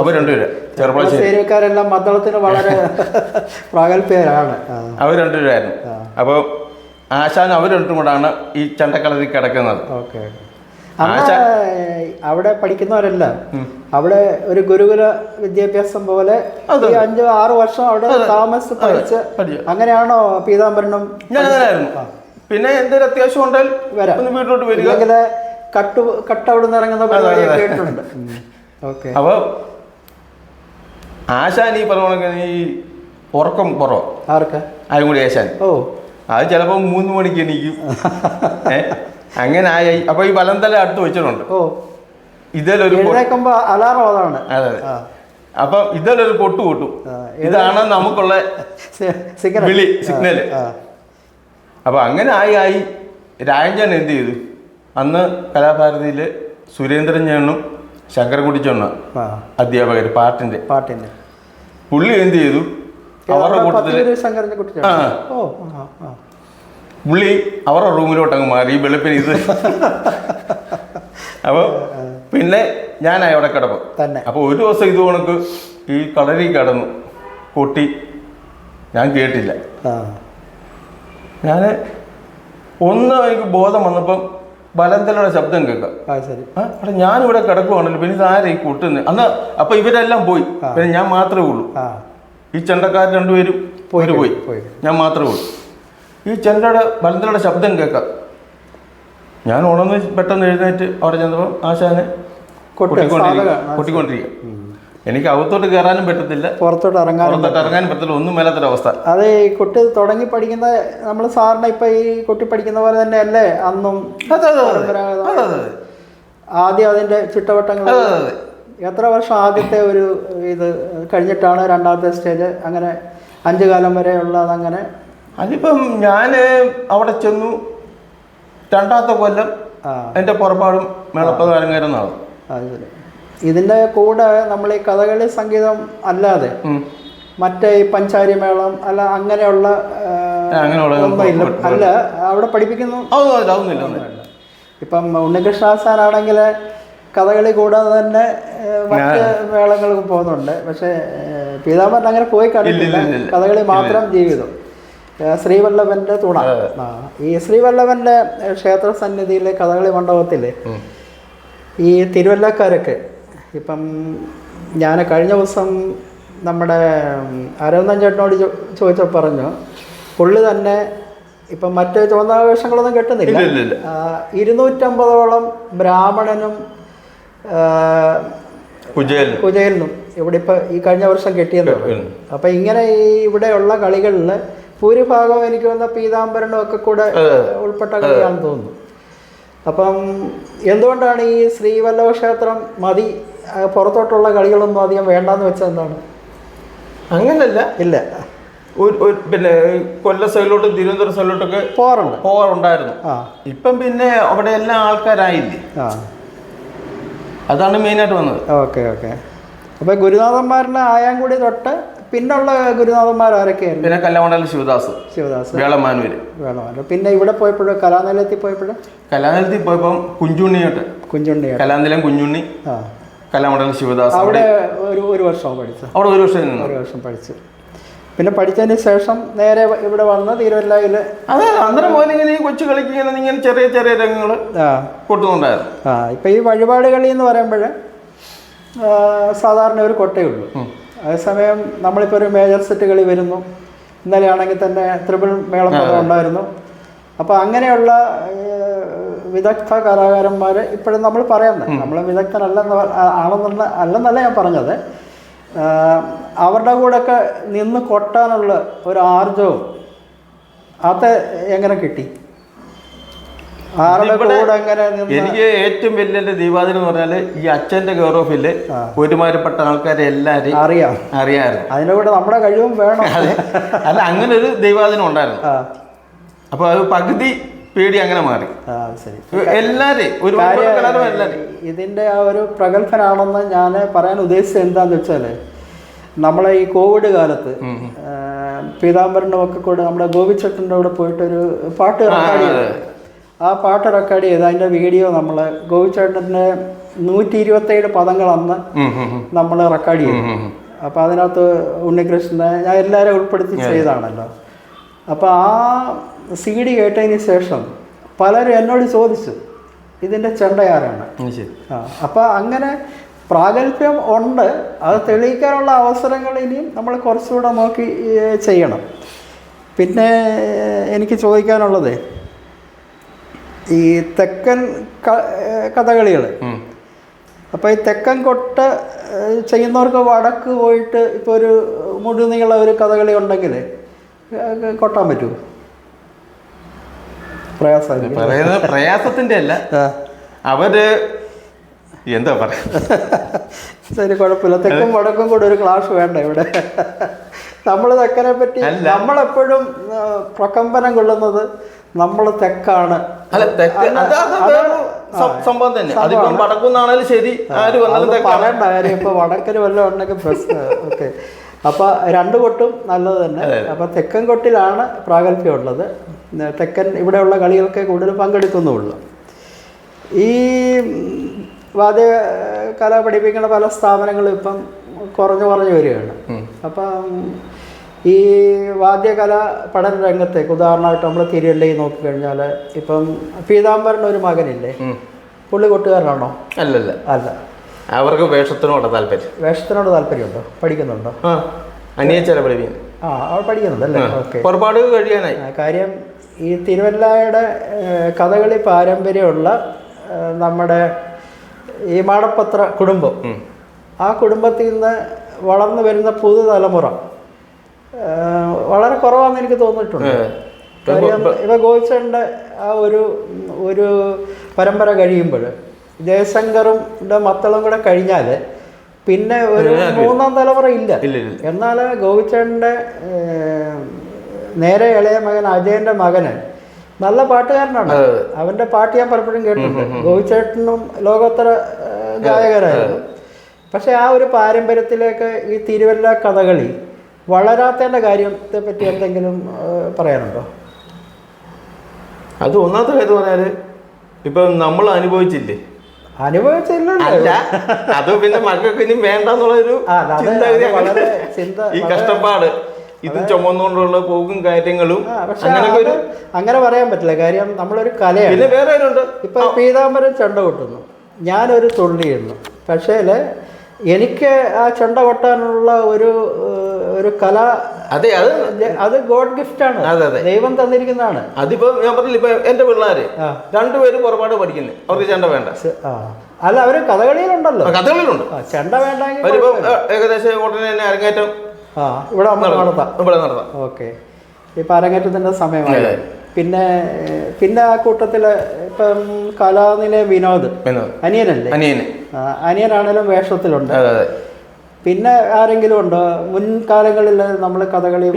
അവർ 2 പേര് ചേർപ്പളശ്ശേരിക്കാരെല്ലാം മദ്ദളത്തിന് വളരെ പ്രാഗൽഭ്യരാണ്. അവർ 2 പേരായിരുന്നു. അപ്പോൾ ആശാൻ അവർ 2 കൂടാണ് ഈ ചെണ്ടക്കളരി കിടക്കുന്നത്. അവിടെ പഠിക്കുന്നവരെല്ലാം അവിടെ ഒരു ഗുരുകുല വിദ്യാഭ്യാസം പോലെ 5-6 വർഷം അവിടെ താമസിച്ച് പഠിച്ച് അങ്ങനെയാണോ പീതാംബരനും? പിന്നെ എന്തൊരു അത്യാവശ്യം ഉണ്ടെങ്കിൽ വീട്ടിലോട്ട് വരിക. കട്ട് അവിടെ നിന്ന് ഇറങ്ങുന്ന പരിപാടിയൊക്കെ കേട്ടിട്ടുണ്ട്. ഓക്കെ. അപ്പോൾ ആശാൻ ഈ പറഞ്ഞ കണക്ക് ഈ ഉറക്കം കുറവ് ആർക്ക് ആരും കൂടി ആശാൻ. ഓ അത് ചിലപ്പോൾ 3 മണിക്ക് എണീക്കും. അങ്ങനെ ആയി. അപ്പോൾ ഈ വലന്തല അടുത്ത് വെച്ചിട്ടുണ്ട്. ഓ ഇതിലൊരു അലാറം അതാണ്. അതെ. അപ്പം ഇതിലൊരു പൊട്ടു പൊട്ടും. ഇതാണ് നമുക്കുള്ള വിളി, സിഗ്നല്. അപ്പൊ അങ്ങനെ ആയി രാജൻ എന്ത് ചെയ്തു, അന്ന് കലാഭാരതിയിൽ സുരേന്ദ്രൻ ചേണ്ണും ശങ്കരൻകുട്ടിച്ചെണ്ണ അധ്യാപകർ പാട്ടിന്റെ പുള്ളി എന്ത് ചെയ്തു, അവരുടെ കൂട്ടത്തില് പുള്ളി അവരുടെ റൂമിലോട്ട് അങ്ങ് മാറി ഈ വെളുപ്പിന് ഇത്. അപ്പൊ പിന്നെ ഞാനായി അവിടെ കിടക്കും. അപ്പൊ ഒരു ദിവസം ഇത് കണക്ക് ഈ കളരി കിടന്നു കൊട്ടി, ഞാൻ കേട്ടില്ല. ഞാൻ എനിക്ക് ബോധം വന്നപ്പം വലന്തലയുടെ ശബ്ദം കേൾക്കാം. അവിടെ ഞാനിവിടെ കിടക്കുവാണല്ലോ, പിന്നെ ഇതാരാ ഈ കൊട്ടുന്നത്? അപ്പൊ ഇവരെല്ലാം പോയി, പിന്നെ ഞാൻ മാത്രമേ ഉള്ളൂ. ഈ ചെണ്ടക്കാർ രണ്ടുപേരും പോയി, ഞാൻ മാത്രമേ ഉള്ളൂ. ഈ വലന്തലയുടെ ശബ്ദം കേൾക്കാം. ഞാൻ ഉണർന്ന് പെട്ടെന്ന് എഴുന്നേറ്റ് അവിടെ ചെന്നപ്പോൾ ആശാനെ കൊട്ടിക്കൊണ്ടിരിക്കുക. എനിക്ക് അകത്തോട്ട് കയറാനും പറ്റത്തില്ല, പുറത്തോട്ട് ഇറങ്ങാനും പറ്റത്തില്ല, ഒന്നും മേലാത്തൊരവസ്ഥ. അത് ഈ കുട്ടി തുടങ്ങി പഠിക്കുന്ന നമ്മൾ സാറിന് ഇപ്പൊ ഈ കുട്ടി പഠിക്കുന്ന പോലെ തന്നെ അല്ലേ അന്നും? ആദ്യം അതിന്റെ ചുറ്റവട്ടങ്ങൾ എത്ര വർഷം ആദ്യത്തെ ഒരു ഇത് കഴിഞ്ഞിട്ടാണ് രണ്ടാമത്തെ സ്റ്റേജ്? അങ്ങനെ 5 കാലം വരെ ഉള്ളത് അങ്ങനെ? അതിപ്പം ഞാൻ അവിടെ ചെന്നു 2ാമത്തെ കൊല്ലം എൻ്റെ പുറപ്പാടും മേളപ്പതും അരങ്ങേറുന്നതാണ്. ഇതിന്റെ കൂടെ നമ്മൾ ഈ കഥകളി സംഗീതം അല്ലാതെ മറ്റേ ഈ പഞ്ചാരി മേളം അല്ല അങ്ങനെയുള്ള അല്ല അവിടെ പഠിപ്പിക്കുന്നു? ഇപ്പം ഉണ്ണികൃഷ്ണാസാനാണെങ്കിൽ കഥകളി കൂടാതെ തന്നെ മറ്റ് മേളങ്ങൾക്ക് പോകുന്നുണ്ട്. പക്ഷേ പീതാംബരൻ അങ്ങനെ പോയി കണ്ടിട്ടില്ല, കഥകളി മാത്രം ജീവിതം. ശ്രീവല്ലഭന്റെ തുണ. ഈ ശ്രീവല്ലഭന്റെ ക്ഷേത്ര സന്നിധിയിലെ കഥകളി മണ്ഡപത്തില് ഈ തിരുവല്ലക്കാരൊക്കെ ഇപ്പം ഞാൻ കഴിഞ്ഞ ദിവസം നമ്മുടെ അരവിന്ദൻ ചേട്ടനോട് ചോദിച്ചപ്പോൾ പറഞ്ഞു, പുള്ളി തന്നെ ഇപ്പം മറ്റ് ചുവന്നാവേഷങ്ങളൊന്നും കെട്ടുന്നില്ല, 250ഓളം ബ്രാഹ്മണനും കുചേലിനും ഇവിടെ ഇപ്പം ഈ കഴിഞ്ഞ വർഷം കെട്ടിയെന്ന് പറഞ്ഞു. അപ്പം ഇങ്ങനെ ഈ ഇവിടെയുള്ള കളികളിൽ ഭൂരിഭാഗം എനിക്ക് വന്ന പീതാംബരനും ഒക്കെ കൂടെ ഉൾപ്പെട്ട കളിയാണെന്ന് തോന്നുന്നു. അപ്പം എന്തുകൊണ്ടാണ് ഈ ശ്രീവല്ലഭ ക്ഷേത്രം മതി, പുറത്തോട്ടുള്ള കളികളൊന്നും അധികം വേണ്ടാന്ന് വെച്ചാൽ എന്താണ്? അങ്ങനല്ല, ഇല്ല, പിന്നെ കൊല്ലം സൈഡിലോട്ടും തിരുവനന്തപുരം സൈഡിലോട്ടൊക്കെ പോകാറുണ്ടായിരുന്നു. ഇപ്പം പിന്നെ അവിടെ എല്ലാം ആൾക്കാരായില്ലേ, അതാണ് മെയിനായിട്ട് വന്നത്. ഓക്കെ. അപ്പൊ ഗുരുനാഥന്മാരുടെ ആയാങ്കുടി തൊട്ട് പിന്നുള്ള ഗുരുനാഥന്മാർ ആരൊക്കെയായിരുന്നു? പിന്നെ കല്ലാമണ്ഡലം ശിവദാസ്, വേളമാനൂര്. പിന്നെ ഇവിടെ പോയപ്പോഴും കലാനിലയത്തിൽ പോയപ്പോൾ കുഞ്ചുണ്ണി കലാനിലയം കുഞ്ഞുണ്ണി, കലാമണ്ഡലം ശിവദാസ്. അവിടെ ഒരു വർഷം പഠിച്ചു. അവിടെ ഒരു വർഷം പഠിച്ചു. പിന്നെ പഠിച്ചതിന് ശേഷം നേരെ ഇവിടെ വന്ന് തിരുവല്ലയില് അന്നേരം പോലെ ഇങ്ങനെ കൊച്ചു കളിക്കുന്ന ഇങ്ങനെ ചെറിയ ചെറിയ രംഗങ്ങൾ കൊട്ടുന്നുണ്ടായിരുന്നു. ഇപ്പൊ ഈ വഴിപാട് കളി എന്ന് പറയുമ്പോൾ സാധാരണ ഒരു കൊട്ടയുള്ളൂ. അതേസമയം നമ്മളിപ്പോൾ ഒരു മേജർ സെറ്റ് കളി വരുന്നു, ഇന്നലെ ആണെങ്കിൽ തന്നെ ത്രിപിൾ മേളം ഉണ്ടായിരുന്നു. അപ്പോൾ അങ്ങനെയുള്ള വിദഗ്ധ കലാകാരന്മാർ ഇപ്പോഴും നമ്മൾ പറയുന്നത്, നമ്മൾ അല്ലെന്നല്ല ഞാൻ പറഞ്ഞത്, അവരുടെ കൂടെയൊക്കെ നിന്ന് കൊട്ടാനുള്ള ഒരു ആർജവും അത് എങ്ങനെ കിട്ടി? എനിക്ക് ഏറ്റവും വലിയ ദീപാവലി എന്ന് പറഞ്ഞാല് ഈ അച്ഛന്റെ കെയർ ഓഫില് ഒരുമാതിരിപ്പെട്ട ആൾക്കാരെ എല്ലാവരെയും അറിയാമായിരുന്നു. അതിന്റെ കൂടെ നമ്മുടെ കഴിവും വേണം. അല്ല, അങ്ങനെ ഒരു ദൈവാദിനം ഉണ്ടായിരുന്നു. അപ്പൊ അത് പകുതി പേടി അങ്ങനെ മാറി. ഇതിന്റെ ആ ഒരു പ്രഗത്ഭനാണെന്ന് ഞാൻ പറയാൻ ഉദ്ദേശിച്ചത് എന്താന്ന് വെച്ചാല്, നമ്മളെ ഈ കോവിഡ് കാലത്ത് പീതാംബരനും ഒക്കെ കൂടെ നമ്മുടെ ഗോപിച്ചേട്ടൻ്റെ കൂടെ പോയിട്ടൊരു പാട്ട് റെക്കോർഡ് ചെയ്തു. ആ പാട്ട് റെക്കോർഡ് ചെയ്ത് അതിന്റെ വീഡിയോ നമ്മൾ ഗോപിച്ചേട്ടൻ്റെ 127 പദങ്ങൾ അന്ന് നമ്മൾ റെക്കോർഡ് ചെയ്തു. അപ്പൊ അതിനകത്ത് ഉണ്ണികൃഷ്ണനെ ഞാൻ എല്ലാവരും ഉൾപ്പെടുത്തി ചെയ്താണല്ലോ. അപ്പോൾ ആ CD കേട്ടതിന് ശേഷം പലരും എന്നോട് ചോദിച്ചു ഇതിൻ്റെ ചെണ്ടയാരാണ്. അപ്പോൾ അങ്ങനെ പ്രാഗൽഭ്യം ഉണ്ട്. അത് തെളിയിക്കാനുള്ള അവസരങ്ങൾ ഇനിയും നമ്മൾ കുറച്ചുകൂടെ നോക്കി ചെയ്യണം. പിന്നെ എനിക്ക് ചോദിക്കാനുള്ളത്, ഈ തെക്കൻ കഥകളികൾ, അപ്പോൾ ഈ തെക്കൻ കൊട്ട് ചെയ്യുന്നവർക്ക് വടക്ക് പോയിട്ട് ഇപ്പോൾ ഒരു മുഴുനീള ഒരു കഥകളി ഉണ്ടെങ്കിൽ കൊട്ടാൻ പറ്റുമോ? പ്രയാസത്തിന്റെ അല്ല, അവര് എന്താ പറയാ, ശരി, കുഴപ്പമില്ല. തെക്കും വടക്കും കൂടെ ഒരു ക്ലാസ് വേണ്ട ഇവിടെ. നമ്മൾ തെക്കനെ പറ്റി നമ്മളെപ്പോഴും പ്രകമ്പനം കൊള്ളുന്നത് നമ്മൾ തെക്കാണ്. സംഭവം തന്നെ, അതിപ്പം വടക്കുന്നാണേലും ശരി, ആര് വന്നാലും പറയണ്ട കാര്യം. ഇപ്പൊ വടക്കന് വല്ലതും ഉണ്ടെങ്കിൽ പ്രശ്നം. ഓക്കെ, അപ്പൊ രണ്ട് കൊട്ടും നല്ലത് തന്നെ. അപ്പൊ തെക്കൻ കൊട്ടിലാണ് പ്രാഗൽഭ്യം ഉള്ളത്. തെക്കൻ ഇവിടെയുള്ള കളികൾക്ക് കൂടുതൽ പങ്കെടുക്കുന്നുള്ളൂ. ഈ വാദ്യ കല പഠിപ്പിക്കുന്ന പല സ്ഥാപനങ്ങളും ഇപ്പം കുറഞ്ഞു വരികയാണ്. അപ്പം ഈ വാദ്യകല പഠന രംഗത്തേക്ക് ഉദാഹരണമായിട്ട് നമ്മൾ തിരുവല്ലയിൽ നോക്കിക്കഴിഞ്ഞാൽ ഇപ്പം പീതാംബരൻ ഒരു മകനില്ലേ, പുള്ളി കൊട്ടുകാരനാണോ? അല്ലല്ല, അല്ല. അവർക്ക് വേഷത്തിനോട് താല്പര്യമുണ്ടോ? പഠിക്കുന്നുണ്ടോ? അവൾ പഠിക്കുന്നുണ്ട് അല്ലേ? ഓക്കെ, ഒരുപാട് കഴിയാനായി. കാര്യം ഈ തിരുവല്ലയുടെ കഥകളി പാരമ്പര്യമുള്ള നമ്മുടെ ഈ മാടപ്പത്ര കുടുംബം, ആ കുടുംബത്തിൽ നിന്ന് വളർന്നു വരുന്ന പുതുതലമുറ വളരെ കുറവാണെന്ന് എനിക്ക് തോന്നിയിട്ടുണ്ട്. കാര്യം ഇവ ഗോവിച്ചേട്ടൻ്റെ ആ ഒരു പരമ്പര കഴിയുമ്പോൾ ജയശങ്കറും മത്തളും കൂടെ കഴിഞ്ഞാൽ പിന്നെ ഒരു മൂന്നാം തലമുറ ഇല്ല. എന്നാൽ ഗോവിച്ചേട്ടൻ്റെ നേരെ ഇളയ മകൻ അജയൻ്റെ മകന് നല്ല പാട്ടുകാരനാണ്. അവൻ്റെ പാട്ട് ഞാൻ പലപ്പോഴും കേട്ടിട്ടുണ്ട്. ഗോവിച്ചേട്ടനും ലോകോത്തര ഗായകരായിരുന്നു. പക്ഷെ ആ ഒരു പാരമ്പര്യത്തിലേക്ക് ഈ തിരുവല്ല കഥകളി വളരാത്തതിൻ്റെ കാര്യത്തെ പറ്റി എന്തെങ്കിലും പറയാനുണ്ടോ? അത് ഒന്നാമത്തെ കാര്യം പറഞ്ഞാൽ ഇപ്പം നമ്മൾ അനുഭവിച്ചില്ലേ? അനുഭവിച്ചില്ല. അത് പിന്നെ മക്കൾക്ക് ഇനി വേണ്ടെന്നുള്ളൊരു ഈ കഷ്ടപ്പാട്, ഇത് ചുമന്നുകൊണ്ടുള്ള പോക്കും കാര്യങ്ങളും അങ്ങനെ പറയാൻ പറ്റില്ല. കാര്യം നമ്മളൊരു കലയാണ്. പിന്നെ വേറെ ആരുണ്ട്, ഇപ്പൊ പീതാംബരൻ ചെണ്ട കൊട്ടുന്നു, ഞാനൊരു തുള്ളി ചെയ്യുന്നു. പക്ഷേ എനിക്ക് ആ ചെണ്ട കൊട്ടാനുള്ള ഒരു കല, അത് ഗോഡ് ഗിഫ്റ്റ് ആണ്, ദൈവം തന്നിരിക്കുന്നതാണ്. അതിപ്പോ ഞാൻ പറഞ്ഞില്ല, ഇപ്പൊ എന്റെ പിള്ളേര് രണ്ടുപേരും പുറപാട് പഠിക്കുന്നത്, അവർക്ക് ചെണ്ട വേണ്ട. അല്ല, അവര് കഥകളിയിലുണ്ടല്ലോ. കഥകളിയിലുണ്ട്, ചെണ്ട വേണ്ടെങ്കിൽ ഏകദേശം ഉടനെ തന്നെ അരങ്ങേറ്റം ഇവിടെ നടത്താം. ഓക്കെ, ഇപ്പൊ അരങ്ങേറ്റത്തിന്റെ സമയമായി. പിന്നെ ആ കൂട്ടത്തില് ഇപ്പം കലാനിലെ വിനോദ് അനിയനല്ലേ? അനിയനാണേലും വേഷത്തിലുണ്ട്. പിന്നെ ആരെങ്കിലും ഉണ്ടോ മുൻകാലങ്ങളിൽ നമ്മൾ കഥകളി?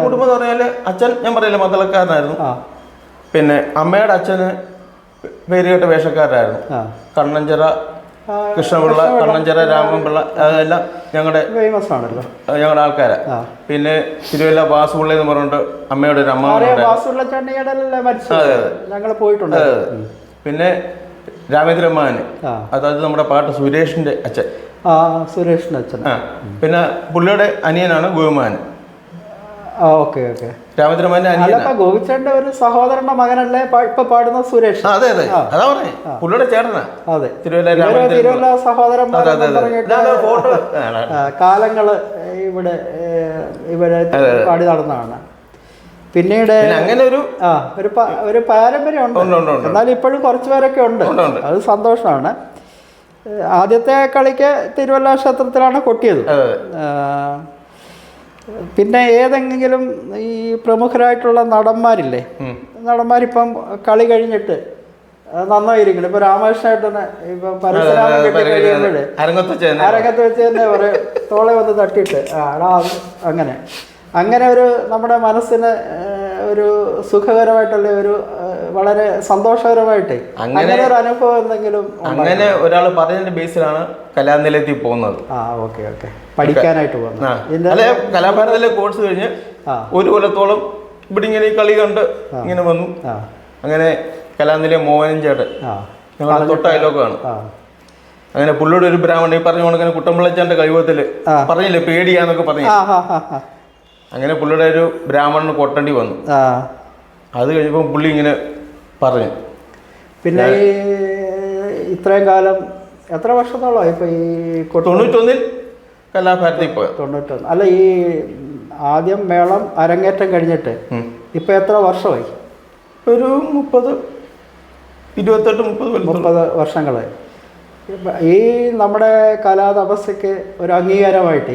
കുടുംബം പറഞ്ഞാല് അച്ഛൻ ഞാൻ പറയില്ല മദ്ദളക്കാരനായിരുന്നു. പിന്നെ അമ്മയുടെ അച്ഛന് പേരുകേട്ട വേഷക്കാരനായിരുന്നു. കണ്ണഞ്ചിറ കൃഷ്ണപിള്ള, കണ്ണഞ്ചിറ രാമൻപിള്ള, അതെല്ലാം ഞങ്ങളുടെ ഫേമസ് ആണല്ലോ, ഞങ്ങളുടെ ആൾക്കാരാ. പിന്നെ തിരുവല്ല വാസുപിള്ള എന്ന് പറഞ്ഞിട്ട് അമ്മയുടെ ഒരു അമ്മ, ഞങ്ങൾ പോയിട്ടുണ്ട്. പിന്നെ രാമേന്ദ്രമാന്, അതായത് നമ്മുടെ പാട്ട് സുരേഷിന്റെ അച്ഛൻ. സുരേഷിന്റെ അച്ഛൻ. പിന്നെ പുള്ളിയുടെ അനിയനാണ് ഗോവിമാൻ. ഓക്കെ. രാമേന്ദ്രമാന്റെ അനിയൻ, ഗോവിച്ചേട്ടന്റെ ഒരു സഹോദരന്റെ മകനല്ലേ ഇപ്പൊ പാടുന്ന സുരേഷ്? അതെ, അതാ പറഞ്ഞേ, പുള്ളിയുടെ ചേട്ടനാ. അതെ, തിരുവല്ല സഹോദരന്മാർ കാലങ്ങള് ഇവിടെ പാടി നടന്നതാണ്. പിന്നീട് അങ്ങനെ ഒരു പാരമ്പര്യം ഉണ്ട്. എന്നാലും ഇപ്പോഴും കുറച്ചു പേരൊക്കെ ഉണ്ട്, അത് സന്തോഷമാണ്. ആദ്യത്തെ കളിക്ക് തിരുവല്ല ക്ഷേത്രത്തിലാണ് കൊട്ടിയത്. പിന്നെ ഏതെങ്കിലും ഈ പ്രമുഖരായിട്ടുള്ള നടന്മാരില്ലേ, നടന്മാരിപ്പം കളി കഴിഞ്ഞിട്ട് നന്നായിരിക്കണം. ഇപ്പൊ രാമകൃഷ്ണേട്ടന് ഇപ്പൊ പരശുരാമൻ കെട്ടി കഴിയുമ്പോൾ അരങ്ങത്ത് വെച്ച് തന്നെ പറയും, തോളെ വന്ന് തട്ടിയിട്ട് അങ്ങനെ ഒരു നമ്മുടെ മനസ്സിന് ഒരു സുഖകരമായിട്ടുള്ള ഒരു വളരെ സന്തോഷകരമായിട്ട് അങ്ങനെ ഒരു അനുഭവം എന്തെങ്കിലും? അങ്ങനെ ഒരാൾ പറഞ്ഞതിന്റെ ബേസിലാണ് കലാനിലയത്തിൽ പോകുന്നത്. ഓക്കെ, പഠിക്കാനായിട്ട് പോകുന്നത്. കലാഭാരതിലെ കോഴ്സ് കഴിഞ്ഞ് ഒരു കൊല്ലത്തോളം ഇവിടെ ഇങ്ങനെ ഈ കളി കണ്ട് ഇങ്ങനെ വന്നു. അങ്ങനെ കലാനിലയം മോഹനൻ ചേട്ടൻ ഞങ്ങളുടെ തൊട്ട അയലോക്കാണ്. അങ്ങനെ പുള്ളിയുടെ ഒരു ബ്രാഹ്മണൻ ഈ പറഞ്ഞ കൊണ്ട് കുട്ടമ്പിള്ളച്ചാന്റെ കഴിവത്തില് പറഞ്ഞില്ലേ പേടിയാന്നൊക്കെ പറഞ്ഞു. അങ്ങനെ പുള്ളിയുടെ ഒരു ബ്രാഹ്മണന് കൊട്ടേണ്ടി വന്നു. അത് കഴിഞ്ഞപ്പോൾ പുള്ളി ഇങ്ങനെ പറഞ്ഞു. പിന്നെ ഈ ഇത്രയും കാലം എത്ര വർഷത്തോളം ഇപ്പൊ ഈ 91 കലാഭാരതി പോയത്? 91. അല്ല, ഈ ആദ്യം മേളം അരങ്ങേറ്റം കഴിഞ്ഞിട്ട് ഇപ്പൊ എത്ര വർഷമായി? ഒരു 30 വർഷങ്ങളായി. ഈ നമ്മുടെ കലാതപസ്യക്ക് ഒരു അംഗീകാരമായിട്ട്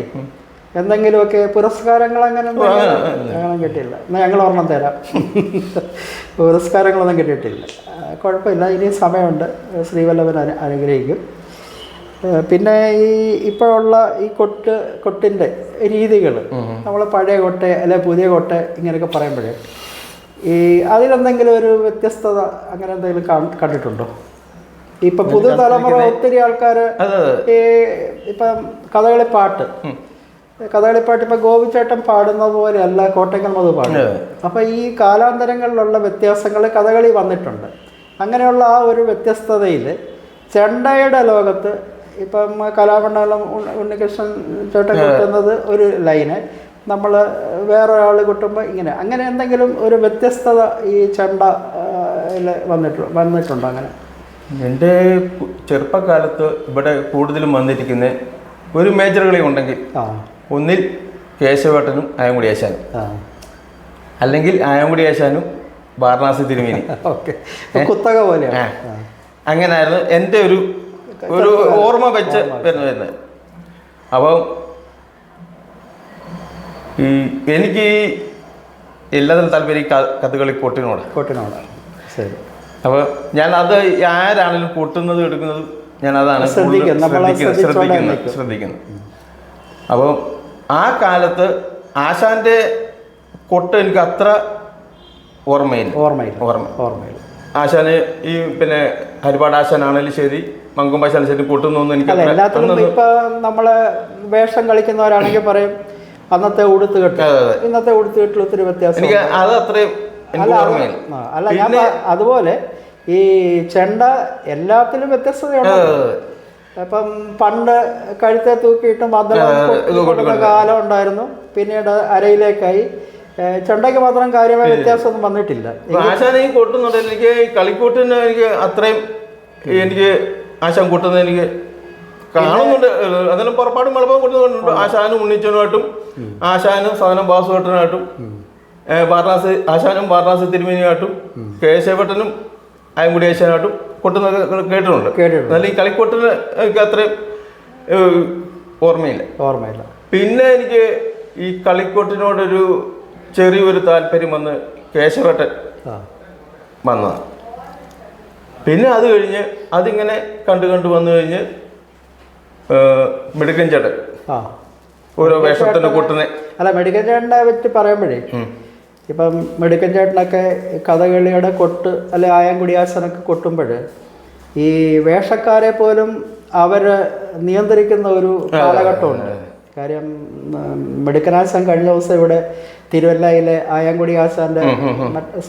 എന്തെങ്കിലുമൊക്കെ പുരസ്കാരങ്ങൾ അങ്ങനെ ഒന്നും കിട്ടിയില്ല. എന്നാൽ ഞങ്ങൾ ഒരെണ്ണം തരാം. പുരസ്കാരങ്ങളൊന്നും കിട്ടിയിട്ടില്ല. കുഴപ്പമില്ല, ഇനി സമയമുണ്ട്. ശ്രീവല്ലഭൻ അനുഗ്രഹിക്കും. പിന്നെ ഈ ഇപ്പോഴുള്ള ഈ കൊട്ടിൻ്റെ രീതികൾ, നമ്മൾ പഴയ കൊട്ട അല്ലെ പുതിയ കൊട്ട ഇങ്ങനെയൊക്കെ പറയുമ്പോഴേ ഈ അതിലെന്തെങ്കിലും ഒരു വ്യത്യസ്തത അങ്ങനെ എന്തെങ്കിലും കണ്ടിട്ടുണ്ടോ? ഇപ്പം പുതുതലമുറ ഒത്തിരി ആൾക്കാർ ഈ ഇപ്പം കഥകളിപ്പാട്ട് ഇപ്പം ഗോപിച്ചേട്ടൻ പാടുന്നത് പോലെയല്ല കോട്ടയ്ക്കൽ മധു പാടുന്നത്. അപ്പം ഈ കാലാന്തരങ്ങളിലുള്ള വ്യത്യാസങ്ങൾ കഥകളി വന്നിട്ടുണ്ട്. അങ്ങനെയുള്ള ആ ഒരു വ്യത്യസ്തതയിൽ ചെണ്ടയുടെ ലോകത്ത് ഇപ്പം കലാമണ്ഡലം ഉണ്ണികൃഷ്ണൻ ചേട്ടൻ കൊട്ടുന്നത് ഒരു ലൈന്, നമ്മൾ വേറൊരാൾ കൊട്ടുമ്പോൾ അങ്ങനെ എന്തെങ്കിലും ഒരു വ്യത്യസ്തത ഈ ചെണ്ടയിൽ വന്നിട്ടുണ്ടോ? അങ്ങനെ എൻ്റെ ചെറുപ്പകാലത്ത് ഇവിടെ കൂടുതലും വന്നിരിക്കുന്ന ഒരു മേജർ കളി ഉണ്ടെങ്കിൽ ഒന്നിൽ കേശവേട്ടനും ആയങ്കുടി ആശാനും, അല്ലെങ്കിൽ ആയങ്കുടി ആശാനും വാരണാസി തിരുമേനി. കുത്തക പോലെയാണ്. അങ്ങനായിരുന്നു എൻ്റെ ഒരു ഓർമ്മ വെച്ച് വരുന്നത്. അപ്പം എനിക്ക് എല്ലാത്തിനും താല്പര്യം കഥകളി കൊട്ടിനോട്. ശരി. അപ്പോൾ ഞാൻ അത് ആരാണെങ്കിലും കൊട്ടുന്നത് എടുക്കുന്നത് ഞാൻ അതാണ് ശ്രദ്ധിക്കുന്നത്. അപ്പോൾ ആ കാലത്ത് ആശാന്റെ കൊട്ട് എനിക്ക് അത്ര ഓർമ്മയില്ല. ആശാന് ഈ പിന്നെ ഹരിപ്പാട് ആശാനാണെങ്കിലും ശരി, മങ്കൊമ്പാശാനും ശരി, കൊട്ടുന്നൊന്നും എനിക്ക് ഇപ്പൊ നമ്മള് വേഷം കളിക്കുന്നവരാണെങ്കിൽ പറയും അന്നത്തെ ഉടുത്തുകെട്ട് ഇന്നത്തെ ഉടുത്തുകെട്ടിൽ ഒത്തിരി വ്യത്യാസം. എനിക്ക് അത് അത്രയും അല്ല, ഞാൻ അതുപോലെ ഈ ചെണ്ട എല്ലാത്തിലും വ്യത്യസ്തതയുണ്ട്. ഇപ്പം പണ്ട് കഴുത്തെ തൂക്കിയിട്ട് മദ്ദളം കാലം ഉണ്ടായിരുന്നു, പിന്നീട് അരയിലേക്കായി. ചെണ്ടയ്ക്ക് മാത്രം കാര്യമായ വ്യത്യാസമൊന്നും വന്നിട്ടില്ല. ആശാൻ ഈ കൊട്ടുന്നുണ്ട്. എനിക്ക് കളിക്കൂട്ടിന് എനിക്ക് അത്രയും എനിക്ക് ആശാൻ കൊട്ടുന്നത് എനിക്ക് കാണുന്നുണ്ട്. അതിനും പുറപ്പാടും എളുപ്പം കൊട്ടുന്നുണ്ട്. ആശാനും ഉണ്ണിച്ചനുമായിട്ടും ആശാനും സദനം ബാസുവേട്ടനായിട്ടും ആശാനും വാരണാസി തിരുമേനിയായിട്ടും കേശവട്ടനും ആയങ്കുടി ആശാനായിട്ടും കൊട്ടുന്നത് കേട്ടിട്ടുണ്ട്. എന്നാൽ ഈ കളിക്കൊട്ടിന് എനിക്ക് അത്രയും ഓർമ്മയില്ല. പിന്നെ എനിക്ക് ഈ കളിക്കൊട്ടിനോടൊരു ചെറിയൊരു താല്പര്യം വന്ന് കേശവട്ടൻ വന്നതാണ്. പിന്നെ അത് കഴിഞ്ഞ് അതിങ്ങനെ കണ്ടു വന്നു കഴിഞ്ഞ് മെഡിക്കൻ ചേട്ടൻ ഓരോ വേഷത്തിന് കൊട്ടുന്നത്. അല്ല, മെഡിക്കൻ ചേട്ടനെ പറ്റി പറയുമ്പോഴേ ഇപ്പം മെഡിക്കൻ ചേട്ടനൊക്കെ കഥകളിയുടെ കൊട്ട് അല്ലെ ആയങ്കുടിയാസനൊക്കെ കൊട്ടുമ്പോൾ ഈ വേഷക്കാരെ പോലും അവർ നിയന്ത്രിക്കുന്ന ഒരു കാലഘട്ടമുണ്ട്. കാര്യം മെഡിക്കനാശാൻ കഴിഞ്ഞ ദിവസം ഇവിടെ തിരുവല്ലയിലെ ആയങ്കുടി ആശാൻ്റെ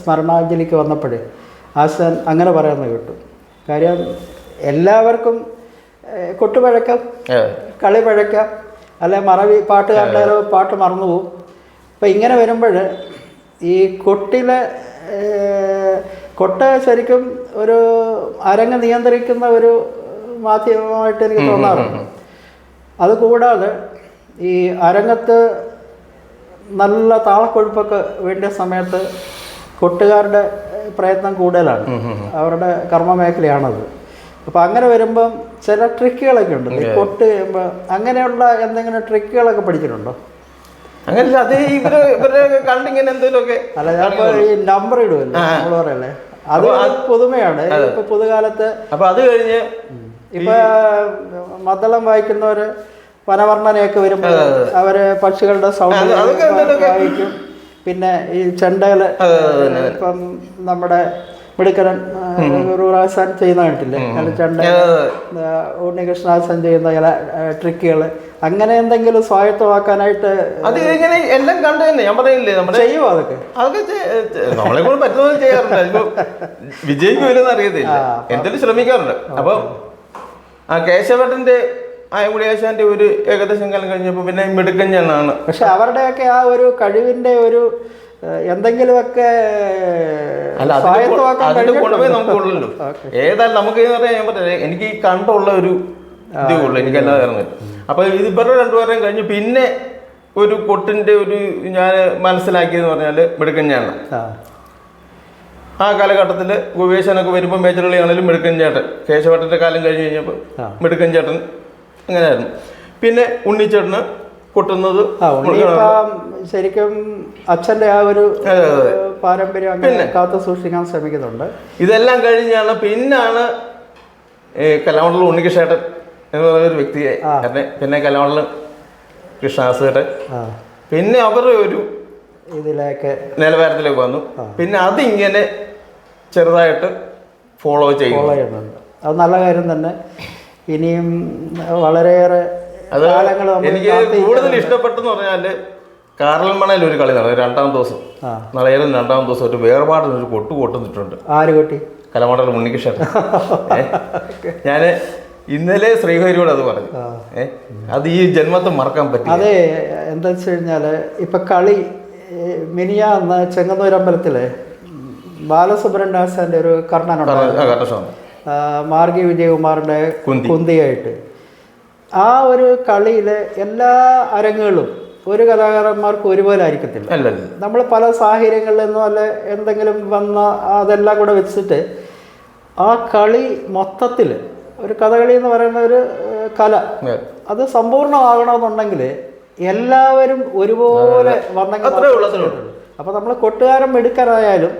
സ്മരണാഞ്ജലിക്ക് വന്നപ്പോൾ ആശാൻ അങ്ങനെ പറയുന്നത് കേട്ടു. കാര്യം എല്ലാവർക്കും കൊട്ടുപഴക്കം, കളി പഴക്കം, അല്ലെ മറവി പാട്ടുകാരുടെ പാട്ട് മറന്നു പോകും. അപ്പം ഇങ്ങനെ വരുമ്പോൾ ഈ കൊട്ട ശരിക്കും ഒരു അരങ്ങ് നിയന്ത്രിക്കുന്ന ഒരു മാധ്യമമായിട്ട് എനിക്ക് തോന്നാറുണ്ട്. അതുകൂടാതെ ഈ അരങ്ങത്ത് നല്ല താളക്കൊഴുപ്പൊക്കെ വേണ്ട സമയത്ത് കൊട്ടുകാരുടെ പ്രയത്നം കൂടുതലാണ്, അവരുടെ കർമ്മമേഖലയാണത്. അപ്പം അങ്ങനെ വരുമ്പം ചില ട്രിക്കുകളൊക്കെ ഉണ്ട്. കൊട്ട് അങ്ങനെയുള്ള എന്തെങ്കിലും ട്രിക്കുകളൊക്കെ പഠിച്ചിട്ടുണ്ടോ? അങ്ങനെ അത് ഇവരെ കണ്ടിങ്ങനെ എന്തെങ്കിലുമൊക്കെ. അല്ല, ഞാനിപ്പോ ഈ നമ്പർ ഇടുമല്ലോ നമ്മൾ പറയല്ലേ, അത് പുതുമയാണ്. ഇപ്പൊ പുതുകാലത്ത് അപ്പൊ അത് കഴിഞ്ഞ് ഇപ്പൊ മദ്ദളം വായിക്കുന്നവര് വനവർണ്ണനയൊക്കെ വരുമ്പോൾ അവര് പക്ഷികളുടെ സൗണ്ട് വായിക്കും. പിന്നെ ഈ ചെണ്ടകള് ഇപ്പം നമ്മുടെ മിടുക്കരൻ റൂറാസാൻ ചെയ്യുന്ന കണ്ടില്ലേ, ചെണ്ട ഉണ്ണികൃഷ്ണാസൻ ചെയ്യുന്ന ചില ട്രിക്കുകൾ, അങ്ങനെ എന്തെങ്കിലും സ്വായത്തമാക്കാനായിട്ട് അത് ഇങ്ങനെ എല്ലാം കണ്ടു തന്നെ ഞാൻ പറയില്ലേ, നമ്മൾ ചെയ്യുമോ? അതൊക്കെ നമ്മളെ കൊണ്ട് പറ്റുന്നത് ചെയ്യാറുണ്ട്. വിജയിക്കുമല്ലെന്ന് അറിയത്തില്ല, എന്തെങ്കിലും ശ്രമിക്കാറുണ്ട്. അപ്പം ആ കേശവട്ടന്റെ ആയങ്കുടി ആശാന്റെ ഒരു ഏകദേശം കാലം കഴിഞ്ഞപ്പോൾ പിന്നെ മിടുക്കൻ ഞാനാണ്. പക്ഷെ അവരുടെയൊക്കെ ആ ഒരു കഴിവിന്റെ ഒരു എന്തെങ്കിലുമൊക്കെ ഗുണമേ നമുക്കുള്ളൂ. ഏതായാലും നമുക്ക് ഞാൻ പറഞ്ഞേ, എനിക്ക് ഈ കണ്ടുള്ള ഒരു ഇതേ ഉള്ളൂ, എനിക്കല്ലാതെ ഇറങ്ങി. അപ്പൊ ഇത് ഇവരുടെ രണ്ടുപേരെയും കഴിഞ്ഞ് പിന്നെ ഒരു കൊട്ടിന്റെ ഒരു ഞാൻ മനസ്സിലാക്കിയെന്ന് പറഞ്ഞാല് മിടുക്കൻ ഞാനാണ്. ആ കാലഘട്ടത്തിൽ ഗവേഷണമൊക്കെ വരുമ്പോൾ മേച്ചറുകളിയാണെങ്കിലും മിടുക്കൻ ചേട്ടൻ, കേശവട്ടൻ്റെ കാലം കഴിഞ്ഞ് കഴിഞ്ഞപ്പോൾ മിടുക്കൻ ചേട്ടൻ അങ്ങനെയായിരുന്നു. പിന്നെ ഉണ്ണിച്ചേട്ടന് കൊട്ടുന്നത് ശരിക്കും അച്ഛൻ്റെ ആ ഒരു പാരമ്പര്യം അങ്ങനെ കാത്തു സൂക്ഷിക്കാൻ ശ്രമിക്കുന്നുണ്ട്. ഇതെല്ലാം കഴിഞ്ഞാണ് പിന്നാണ് കലാമണ്ഡലം ഉണ്ണികൃഷ്ണേട്ടൻ എന്ന് പറയുന്നൊരു വ്യക്തിയെ പിന്നെ കലാമണ്ഡലം കൃഷ്ണദാസേട്ടൻ പിന്നെ അവരുടെ ഒരു ഇതിലേക്ക് നിലവാരത്തിലേക്ക് വന്നു. പിന്നെ അതിങ്ങനെ ചെറുതായിട്ട് ഫോളോ ചെയ്യുന്നുണ്ട്. അത് നല്ല കാര്യം തന്നെ. ഇനിയും വളരെയേറെ അത് എനിക്ക് കൂടുതൽ ഇഷ്ടപ്പെട്ടെന്ന് പറഞ്ഞാൽ കാറൽമണയിൽ ഒരു കളി നടന്നു. 2-ാം ദിവസം നളയിലും 2-ാം ദിവസം ഒരു വേർപാടിനൊരു കൊട്ടുന്നിട്ടുണ്ട്. ആര് കൊട്ടി? കലാമണ്ഡലം ഉണ്ണികൃഷ്ണൻ. ഞാൻ ഇന്നലെ ശ്രീഹരിയോട് അത് പറഞ്ഞു. അത് ഈ ജന്മത്തെ മറക്കാൻ പറ്റും. അതെ, എന്താ വെച്ച് കഴിഞ്ഞാൽ ഇപ്പൊ കളി മിനിയാന്ന് ചെങ്ങന്നൂർ അമ്പലത്തില് ബാലസുബ്രഹ്മണ്യന്റെ ഒരു കർണനുണ്ട്, മാർഗി വിജയകുമാറിന്റെ കുന്തിയായിട്ട്. ആ ഒരു കളിയിലെ എല്ലാ അരങ്ങുകളും ഒരു കലാകാരന്മാർക്ക് ഒരുപോലെ ആയിരിക്കത്തില്ല. നമ്മൾ പല സാഹചര്യങ്ങളിൽ നിന്നും അല്ലെ എന്തെങ്കിലും വന്ന അതെല്ലാം കൂടെ വെച്ചിട്ട് ആ കളി മൊത്തത്തിൽ ഒരു കഥകളി എന്ന് പറയുന്ന ഒരു കല അത് സമ്പൂർണ്ണമാകണമെന്നുണ്ടെങ്കിൽ എല്ലാവരും ഒരുപോലെ വന്നെങ്കിൽ. അപ്പൊ നമ്മള് കൊട്ടുകാരൻ മിടുക്കരായാലും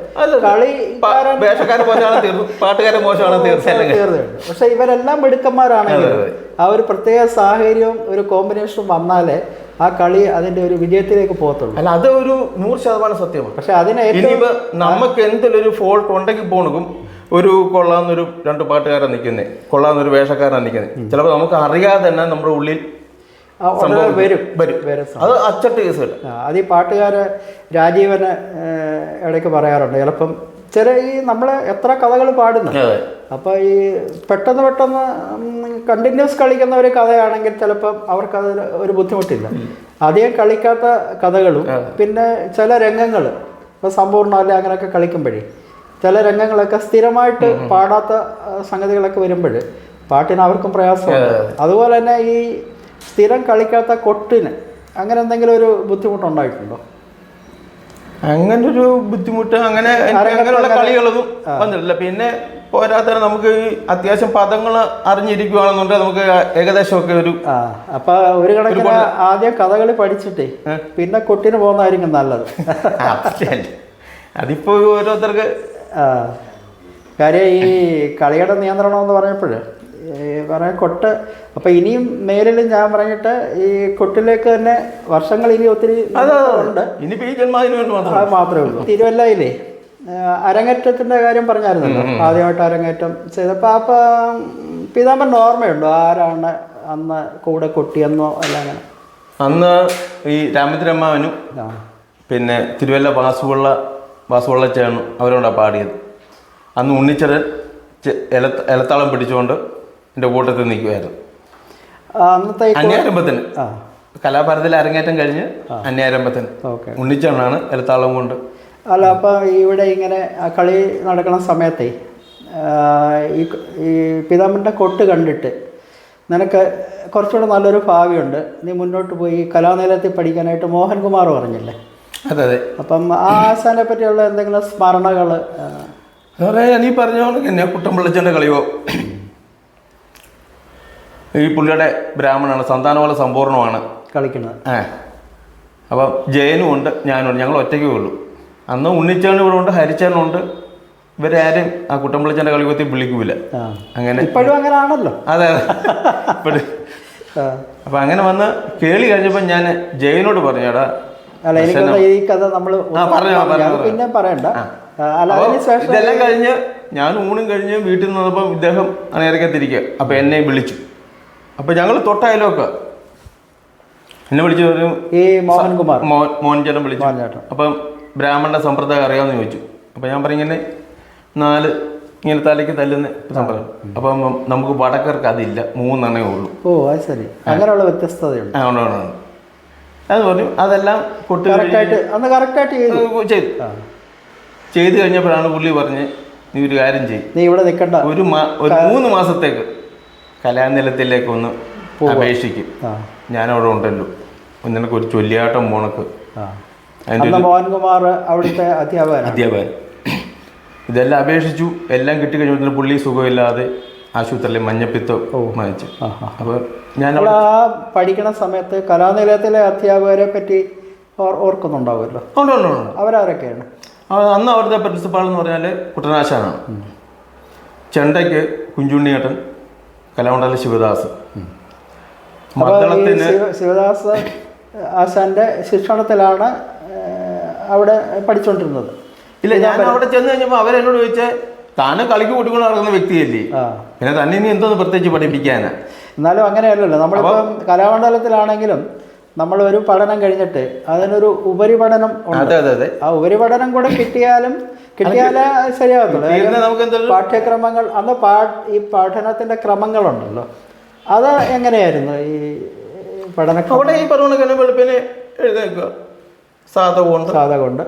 കളിക്കാരൻ പക്ഷെ ഇവരെല്ലാം മിടുക്കന്മാരാണെങ്കിൽ ആ ഒരു പ്രത്യേക സാഹചര്യവും ഒരു കോമ്പിനേഷനും വന്നാലേ ആ കളി അതിന്റെ ഒരു വിജയത്തിലേക്ക് പോകത്തുള്ളൂ. അല്ല, അത് ഒരു 100% സത്യമാണ്. പക്ഷെ അതിന് നമുക്ക് എന്തെങ്കിലും ഒരു ഫോൾട്ട് ഉണ്ടെങ്കിൽ പോണും ഒരു കൊള്ളാവുന്നൊരു 2 പാട്ടുകാരൻ നിൽക്കുന്നേ, കൊള്ളാവുന്നൊരു വേഷക്കാരൻ നിൽക്കുന്നത്, ചിലപ്പോൾ നമുക്ക് അറിയാതെ തന്നെ നമ്മുടെ ഉള്ളിൽ വരും. അത് അച്ചട്ട് കേസുകൾ. അത് ഈ പാട്ടുകാര് രാജീവന് ഇടയ്ക്ക് പറയാറുണ്ട്. ചിലപ്പം ഈ നമ്മളെ എത്ര കഥകൾ പാടുന്നു, അപ്പൊ ഈ പെട്ടെന്ന് കണ്ടിന്യൂസ് കളിക്കുന്ന ഒരു കഥയാണെങ്കിൽ ചിലപ്പം അവർക്കത് ഒരു ബുദ്ധിമുട്ടില്ല. അധികം കളിക്കാത്ത കഥകളും പിന്നെ ചില രംഗങ്ങൾ ഇപ്പൊ സമ്പൂർണ്ണ അല്ലെ അങ്ങനെയൊക്കെ കളിക്കുമ്പോഴേ ചില രംഗങ്ങളൊക്കെ സ്ഥിരമായിട്ട് പാടാത്ത സംഗതികളൊക്കെ വരുമ്പോൾ പാട്ടിന് അവർക്കും പ്രയാസമുണ്ട്. അതുപോലെ തന്നെ ഈ സ്ഥിരം കളിക്കാത്ത കൊട്ടിന് അങ്ങനെ എന്തെങ്കിലും ഒരു ബുദ്ധിമുട്ടുണ്ടായിട്ടുണ്ടോ? അങ്ങനൊരു ബുദ്ധിമുട്ട് അങ്ങനെയുള്ള കളികളൊന്നും വന്നിട്ടില്ല. പിന്നെ പോരാത്ത നമുക്ക് അത്യാവശ്യം പദങ്ങൾ അറിഞ്ഞിരിക്കുകയാണെന്നുണ്ടെങ്കിൽ നമുക്ക് ഏകദേശമൊക്കെ ഒരു അപ്പൊ ഒരു കണക്കിന് ആദ്യം കഥകളി പഠിച്ചിട്ടേ പിന്നെ കൊട്ടിന് പോകുന്നതായിരിക്കും നല്ലത്. അതിപ്പോ ഓരോരുത്തർക്ക് കാര്യം ഈ കളിയുടെ നിയന്ത്രണം എന്ന് പറഞ്ഞപ്പോൾ പറയാൻ കൊട്ട് അപ്പൊ ഇനിയും മേലിലും ഞാൻ പറഞ്ഞിട്ട് ഈ കൊട്ടിലേക്ക് തന്നെ വർഷങ്ങൾ ഇനി ഒത്തിരി ഉണ്ട്. മാത്രമേ ഉള്ളൂ. തിരുവല്ലയിലെ അരങ്ങേറ്റത്തിന്റെ കാര്യം പറഞ്ഞായിരുന്നല്ലോ, ആദ്യമായിട്ട് അരങ്ങേറ്റം ചെയ്തപ്പോ അപ്പൊ പീതാംബരന് ഓർമ്മയുണ്ടോ ആരാണ് അന്ന് കൂടെ കൊട്ടിയെന്നോ അല്ല? അങ്ങനെ അന്ന് ഈ രാമചന്ദ്രമ്മാവനും പിന്നെ തിരുവല്ല വാസുവള്ളച്ചാണ് അവരോടാണ് പാടിയത്. അന്ന് ഉണ്ണിച്ചരൻ ഇലത്താളം പിടിച്ചുകൊണ്ട് എൻ്റെ കൂട്ടത്തിൽ നിൽക്കുമായിരുന്നു. അന്നത്തെ അന്യാരംഭത്തിന് കലാഭാരതിൽ അരങ്ങേറ്റം കഴിഞ്ഞ് അന്യാരംഭത്തിന് ഉണ്ണിച്ചണ്ണാണ് ഇലത്താളം കൊണ്ട്. അല്ല, അപ്പം ഇവിടെ ഇങ്ങനെ കളി നടക്കുന്ന സമയത്തെ ഈ പീതാംബരൻ്റെ കൊട്ട് കണ്ടിട്ട് നിനക്ക് കുറച്ചുകൂടെ നല്ലൊരു ഭാവിയുണ്ട്, നീ മുന്നോട്ട് പോയി കലാനിലയത്തിൽ പഠിക്കാനായിട്ട് മോഹൻകുമാർ പറഞ്ഞില്ലേ? അതെ. അപ്പം ആ ആശാനെ പറ്റിയുള്ള എന്തെങ്കിലും സ്മരണകൾ? നീ പറഞ്ഞോളൂ. എന്നെ കുട്ടമ്പിള്ളച്ചൻ്റെ കളിയോ ഈ പുള്ളിയുടെ ബ്രാഹ്മണാണ്, സന്താനപോലെ സമ്പൂർണ്ണമാണ് കളിക്കുന്നത്. അപ്പം ജയനും ഉണ്ട്, ഞാനുണ്ട്, ഞങ്ങൾ ഒറ്റയ്ക്കേ ഉള്ളൂ. അന്ന് ഉണ്ണിച്ചാണ് ഇവിടെ ഉണ്ട്, ഹരിച്ചാനുണ്ട്. ഇവരാരും ആ കുട്ടമ്പിള്ളച്ചൻ്റെ കളിപ്പത്തി വിളിക്കൂല. അങ്ങനെ ഇപ്പോഴും അങ്ങനെ ആണല്ലോ. അതെ ഇപ്പോഴും. അപ്പം അങ്ങനെ വന്ന് കേളി കഴിഞ്ഞപ്പോൾ ഞാൻ ജയനോട് പറഞ്ഞു, എടാ ഈ കഥ നമ്മൾ പിന്നെ പറയണ്ട. ഇതെല്ലാം കഴിഞ്ഞ് ഞാൻ ഊണും കഴിഞ്ഞ് വീട്ടിൽ നിന്നപ്പം ഇദ്ദേഹം അണയറക്കത്തിരിക്കുക. അപ്പം എന്നെ വിളിച്ചു. അപ്പം ഞങ്ങൾ തൊട്ടായാലൊക്കെ എന്നെ വിളിച്ചു പറഞ്ഞു, ഈ മോഹൻകുമാർ മോഹൻചേട്ടൻ വിളിച്ചു. അപ്പം ബ്രാഹ്മണന്റെ സമ്പ്രദായം അറിയാമെന്ന് ചോദിച്ചു. അപ്പം ഞാൻ പറഞ്ഞിങ്ങനെ 4 ഇങ്ങനെ തലയ്ക്ക് തല്ലുന്ന സമ്പ്രദായം. അപ്പം നമുക്ക് വടക്കർക്ക് അതില്ല, 3 എണ്ണേ ഉള്ളൂ. ഓ അത് ശരി, അങ്ങനെയുള്ള വ്യത്യസ്തതയുണ്ട്. അത് പറഞ്ഞു. അതെല്ലാം കൊട്ട് ചെയ്ത് കഴിഞ്ഞപ്പോഴാണ് പുള്ളി പറഞ്ഞ്, നീ ഒരു കാര്യം ചെയ്യും, നീ ഇവിടെ നിൽക്കണ്ട, ഒരു 3 മാസത്തേക്ക് കലാനിലയത്തിലേക്ക് ഒന്ന് അപേക്ഷിക്കും, ഞാനവിടെ ഉണ്ടല്ലോ, നിനക്ക് ഒരു ചൊല്ലിയാട്ടം പോണക്ക്. മോഹൻകുമാർ അവിടുത്തെ അധ്യാപകൻ. ഇതെല്ലാം അപേക്ഷിച്ചു, എല്ലാം കിട്ടിക്കഴിഞ്ഞപ്പോൾ പുള്ളി സുഖമില്ലാതെ ആശുപത്രിയിൽ മഞ്ഞപ്പിത്തം മരിച്ചു. അപ്പോൾ ഞാൻ ആ പഠിക്കണ സമയത്ത് കലാനിലയത്തിലെ അധ്യാപകരെ പറ്റി ഓർക്കുന്നുണ്ടാവുമല്ലോ? ഉണ്ട്. അവരാരൊക്കെയാണ്? അന്ന് അവിടുത്തെ പ്രിൻസിപ്പാൾ എന്ന് പറഞ്ഞാൽ കുട്ടനാശാനാണ്. ചെണ്ടയ്ക്ക് കുഞ്ചുണ്ണിയേട്ടൻ, കലാമണ്ഡലം ശിവദാസ്. മദ്ദളത്തിന് ശിവദാസ് ആശാന്റെ ശിക്ഷണത്തിലാണ് അവിടെ പഠിച്ചുകൊണ്ടിരുന്നത്. ഇല്ല, ഞാൻ അവിടെ ചെന്ന് കഴിഞ്ഞപ്പോൾ അവരെന്നോട് ചോദിച്ചാൽ താനും കളിക്ക് കൂട്ടിക്കൊണ്ട് നടക്കുന്ന വ്യക്തിയല്ലേ, പിന്നെ തന്നെ ഇനി എന്തോന്ന് പ്രത്യേകിച്ച് പഠിപ്പിക്കാനാ? എന്നാലും അങ്ങനെയല്ലല്ലോ. നമ്മളിപ്പം കലാമണ്ഡലത്തിലാണെങ്കിലും നമ്മൾ ഒരു പഠനം കഴിഞ്ഞിട്ട് അതിനൊരു ഉപരിപഠനം ഉണ്ട്. ആ ഉപരിപഠനം കൂടെ കിട്ടിയാലേ ശരിയാകത്തുള്ളൂ. നമുക്ക് പാഠ്യക്രമങ്ങൾ അന്ന് ഈ പഠനത്തിന്റെ ക്രമങ്ങളുണ്ടല്ലോ, അത് എങ്ങനെയായിരുന്നു ഈ പഠന? അവിടെ ഈ പറഞ്ഞ വെളുപ്പിന് എഴുന്നേൽക്കുക, സാധ കൊണ്ട്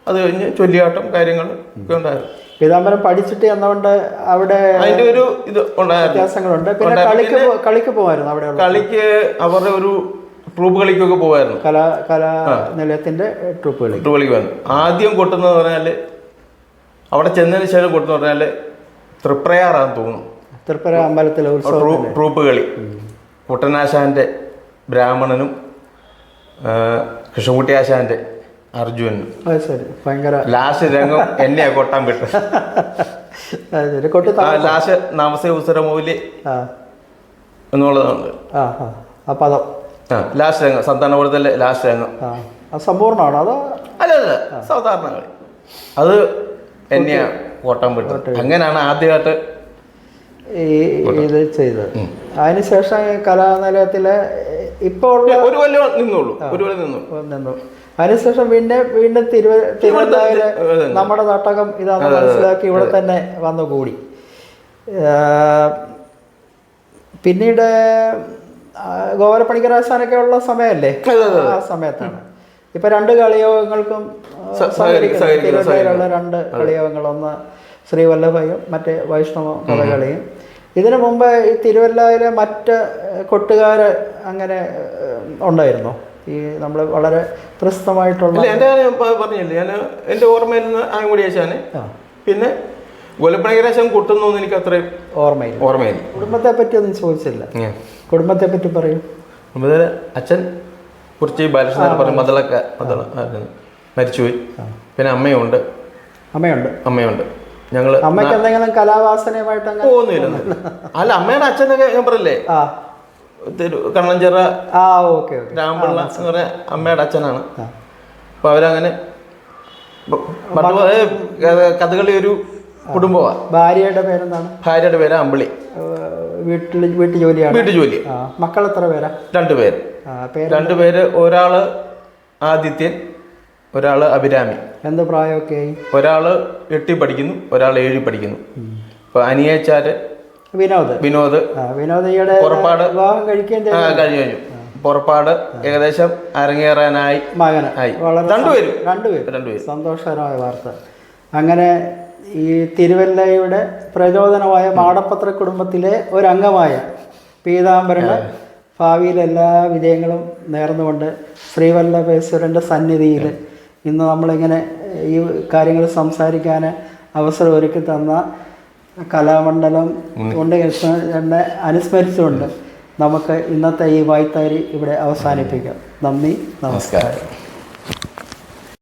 അത് കഴിഞ്ഞ് ചൊല്ലിയാട്ടം കാര്യങ്ങൾ ഒക്കെ ഉണ്ടായിരുന്നു. പീതാംബരം പഠിച്ചിട്ട് എന്നതുകൊണ്ട് അവിടെ അതിന്റെ ഒരു ഇത് വ്യത്യാസങ്ങളുണ്ട്. പിന്നെ കളിക്ക് പോകുമായിരുന്നു. അവിടെ കളിക്ക് അവരുടെ ഒരു ട്രൂപ്പ് കളിക്കൊക്കെ പോകുമായിരുന്നു. കലാനിലയത്തിന്റെ ട്രൂപ്പ് കളിക്ക് വന്നു. ആദ്യം കൊട്ടുന്നത് പറഞ്ഞാല് അവിടെ ചെന്നതിന് ശേഷം കൊട്ടുന്ന പറഞ്ഞാല് തൃപ്രയാറാന്ന് തോന്നുന്നു. തൃപ്രയ അമ്പലത്തിലെ ട്രൂപ്പ് കളി. കുട്ടനാശാന്റെ ബ്രാഹ്മണനും കൃഷ്ണൻകുട്ടി ആശാന്റെ അർജുനും. ഭയങ്കര ലാസ്റ്റ് രംഗം എന്നെയാ കൊട്ടാൻ വിട്ടു. ലാസ്റ്റ് നമസ്തേ ഉസരമൂലി എന്നുള്ളതുണ്ട്. ലാസ്റ്റ് രംഗം സന്താനപുരത്തിലെ ലാസ്റ്റ് രംഗം സമ്പൂർണ്ണമാണോ അതോ? അല്ല, സാധാരണ കളി. അത് എന്നെയാ കോട്ടം വിട്ടു. അങ്ങനെയാണ് ആദ്യമായിട്ട് ഇത് ചെയ്തത്. അതിനുശേഷം കലാനിലയത്തിലെ ഇപ്പോൾ ഒരു കൊല്ലം നിന്നു. അതിനുശേഷം വീണ്ടും തിരുവല്ലായിലെ നമ്മുടെ നാട്ടകം ഇതാണെന്ന് മനസ്സിലാക്കി ഇവിടെ തന്നെ വന്നു കൂടി. പിന്നീട് ഗോപാലപ്പണിക്കരാശാനൊക്കെ ഉള്ള സമയമല്ലേ, ആ സമയത്താണ്. ഇപ്പൊ 2 കളിയോഗങ്ങൾക്കും തിരുവല്ലയിലുള്ള 2 കളിയോഗങ്ങൾ, ഒന്ന് ശ്രീവല്ലഭയും മറ്റേ വൈഷ്ണവ കഥകളിയും. ഇതിനു മുമ്പ് ഈ തിരുവല്ലയിലെ മറ്റ് കൊട്ടുകാര് അങ്ങനെ ഉണ്ടായിരുന്നോ? ഈ നമ്മൾ വളരെ പ്രസിദ്ധമായിട്ടുള്ള പറഞ്ഞില്ലേ, ഞാൻ എൻ്റെ ഓർമ്മയിൽ നിന്ന് ആയങ്കുടി ആശാന്, പിന്നെ ഗോപാലപ്പണിക്കരാശാൻ കൊട്ടുന്നു എനിക്ക് അത്രയും ഓർമ്മയില്ല. കുടുംബത്തെ പറ്റി ഒന്നും ചോദിച്ചില്ല. കുടുംബത്തെ പറ്റി പറയും. അച്ഛൻ കുറച്ച് ബാലകൃഷ്ണൻ പറയും മദ്ദള മരിച്ചുപോയി. പിന്നെ അമ്മയുണ്ട്. ഞങ്ങള് അമ്മയ്ക്ക് എന്തെങ്കിലും കലാവാസനയുമായിട്ട് ഒന്നുമില്ല. അല്ല, അമ്മയുടെ അച്ഛനൊക്കെ ഞാൻ പറയില്ലേ, കണ്ണഞ്ചിറ രാമപിള്ള എന്ന് പറഞ്ഞ അമ്മയുടെ അച്ഛനാണ്. അപ്പൊ അവരങ്ങനെ കഥകളി ഒരു കുടുംബമാണ്. ഭാര്യയുടെ പേരെന്താണ്? ഭാര്യയുടെ പേര് അമ്പിളി. വീട്ടുജോലി. മക്കൾ എത്ര പേരാ? 2 പേര്. 2 പേര്. ഒരാള് ആദിത്യൻ, ഒരാള് അഭിരാമി. എന്ത് പ്രായമൊക്കെ ആയി? ഒരാള് 8 പഠിക്കുന്നു, ഒരാൾ 7 പഠിക്കുന്നു. ഇപ്പൊ അനിയച്ചാര് വിനോദ് പുറപ്പാട് കഴിഞ്ഞു. പുറപ്പാട് ഏകദേശം അരങ്ങേറാനായി. മകനായി. 2 പേര്. സന്തോഷകരമായ വാർത്ത. അങ്ങനെ ഈ തിരുവല്ലയുടെ പ്രചോദനമായ മാടപ്പത്ര കുടുംബത്തിലെ ഒരംഗമായ പീതാംബരന് ഭാവിയിൽ എല്ലാ വിജയങ്ങളും നേർന്നുകൊണ്ട് ശ്രീവല്ലഭേശ്വരൻ്റെ സന്നിധിയിൽ ഇന്ന് നമ്മളിങ്ങനെ ഈ കാര്യങ്ങൾ സംസാരിക്കാൻ അവസരം ഒരുക്കി തന്ന കലാമണ്ഡലം ഉണ്ണികൃഷ്ണനെ അനുസ്മരിച്ചുകൊണ്ട് നമുക്ക് ഇന്നത്തെ ഈ വായ്ത്താരി ഇവിടെ അവസാനിപ്പിക്കാം. നന്ദി, നമസ്കാരം.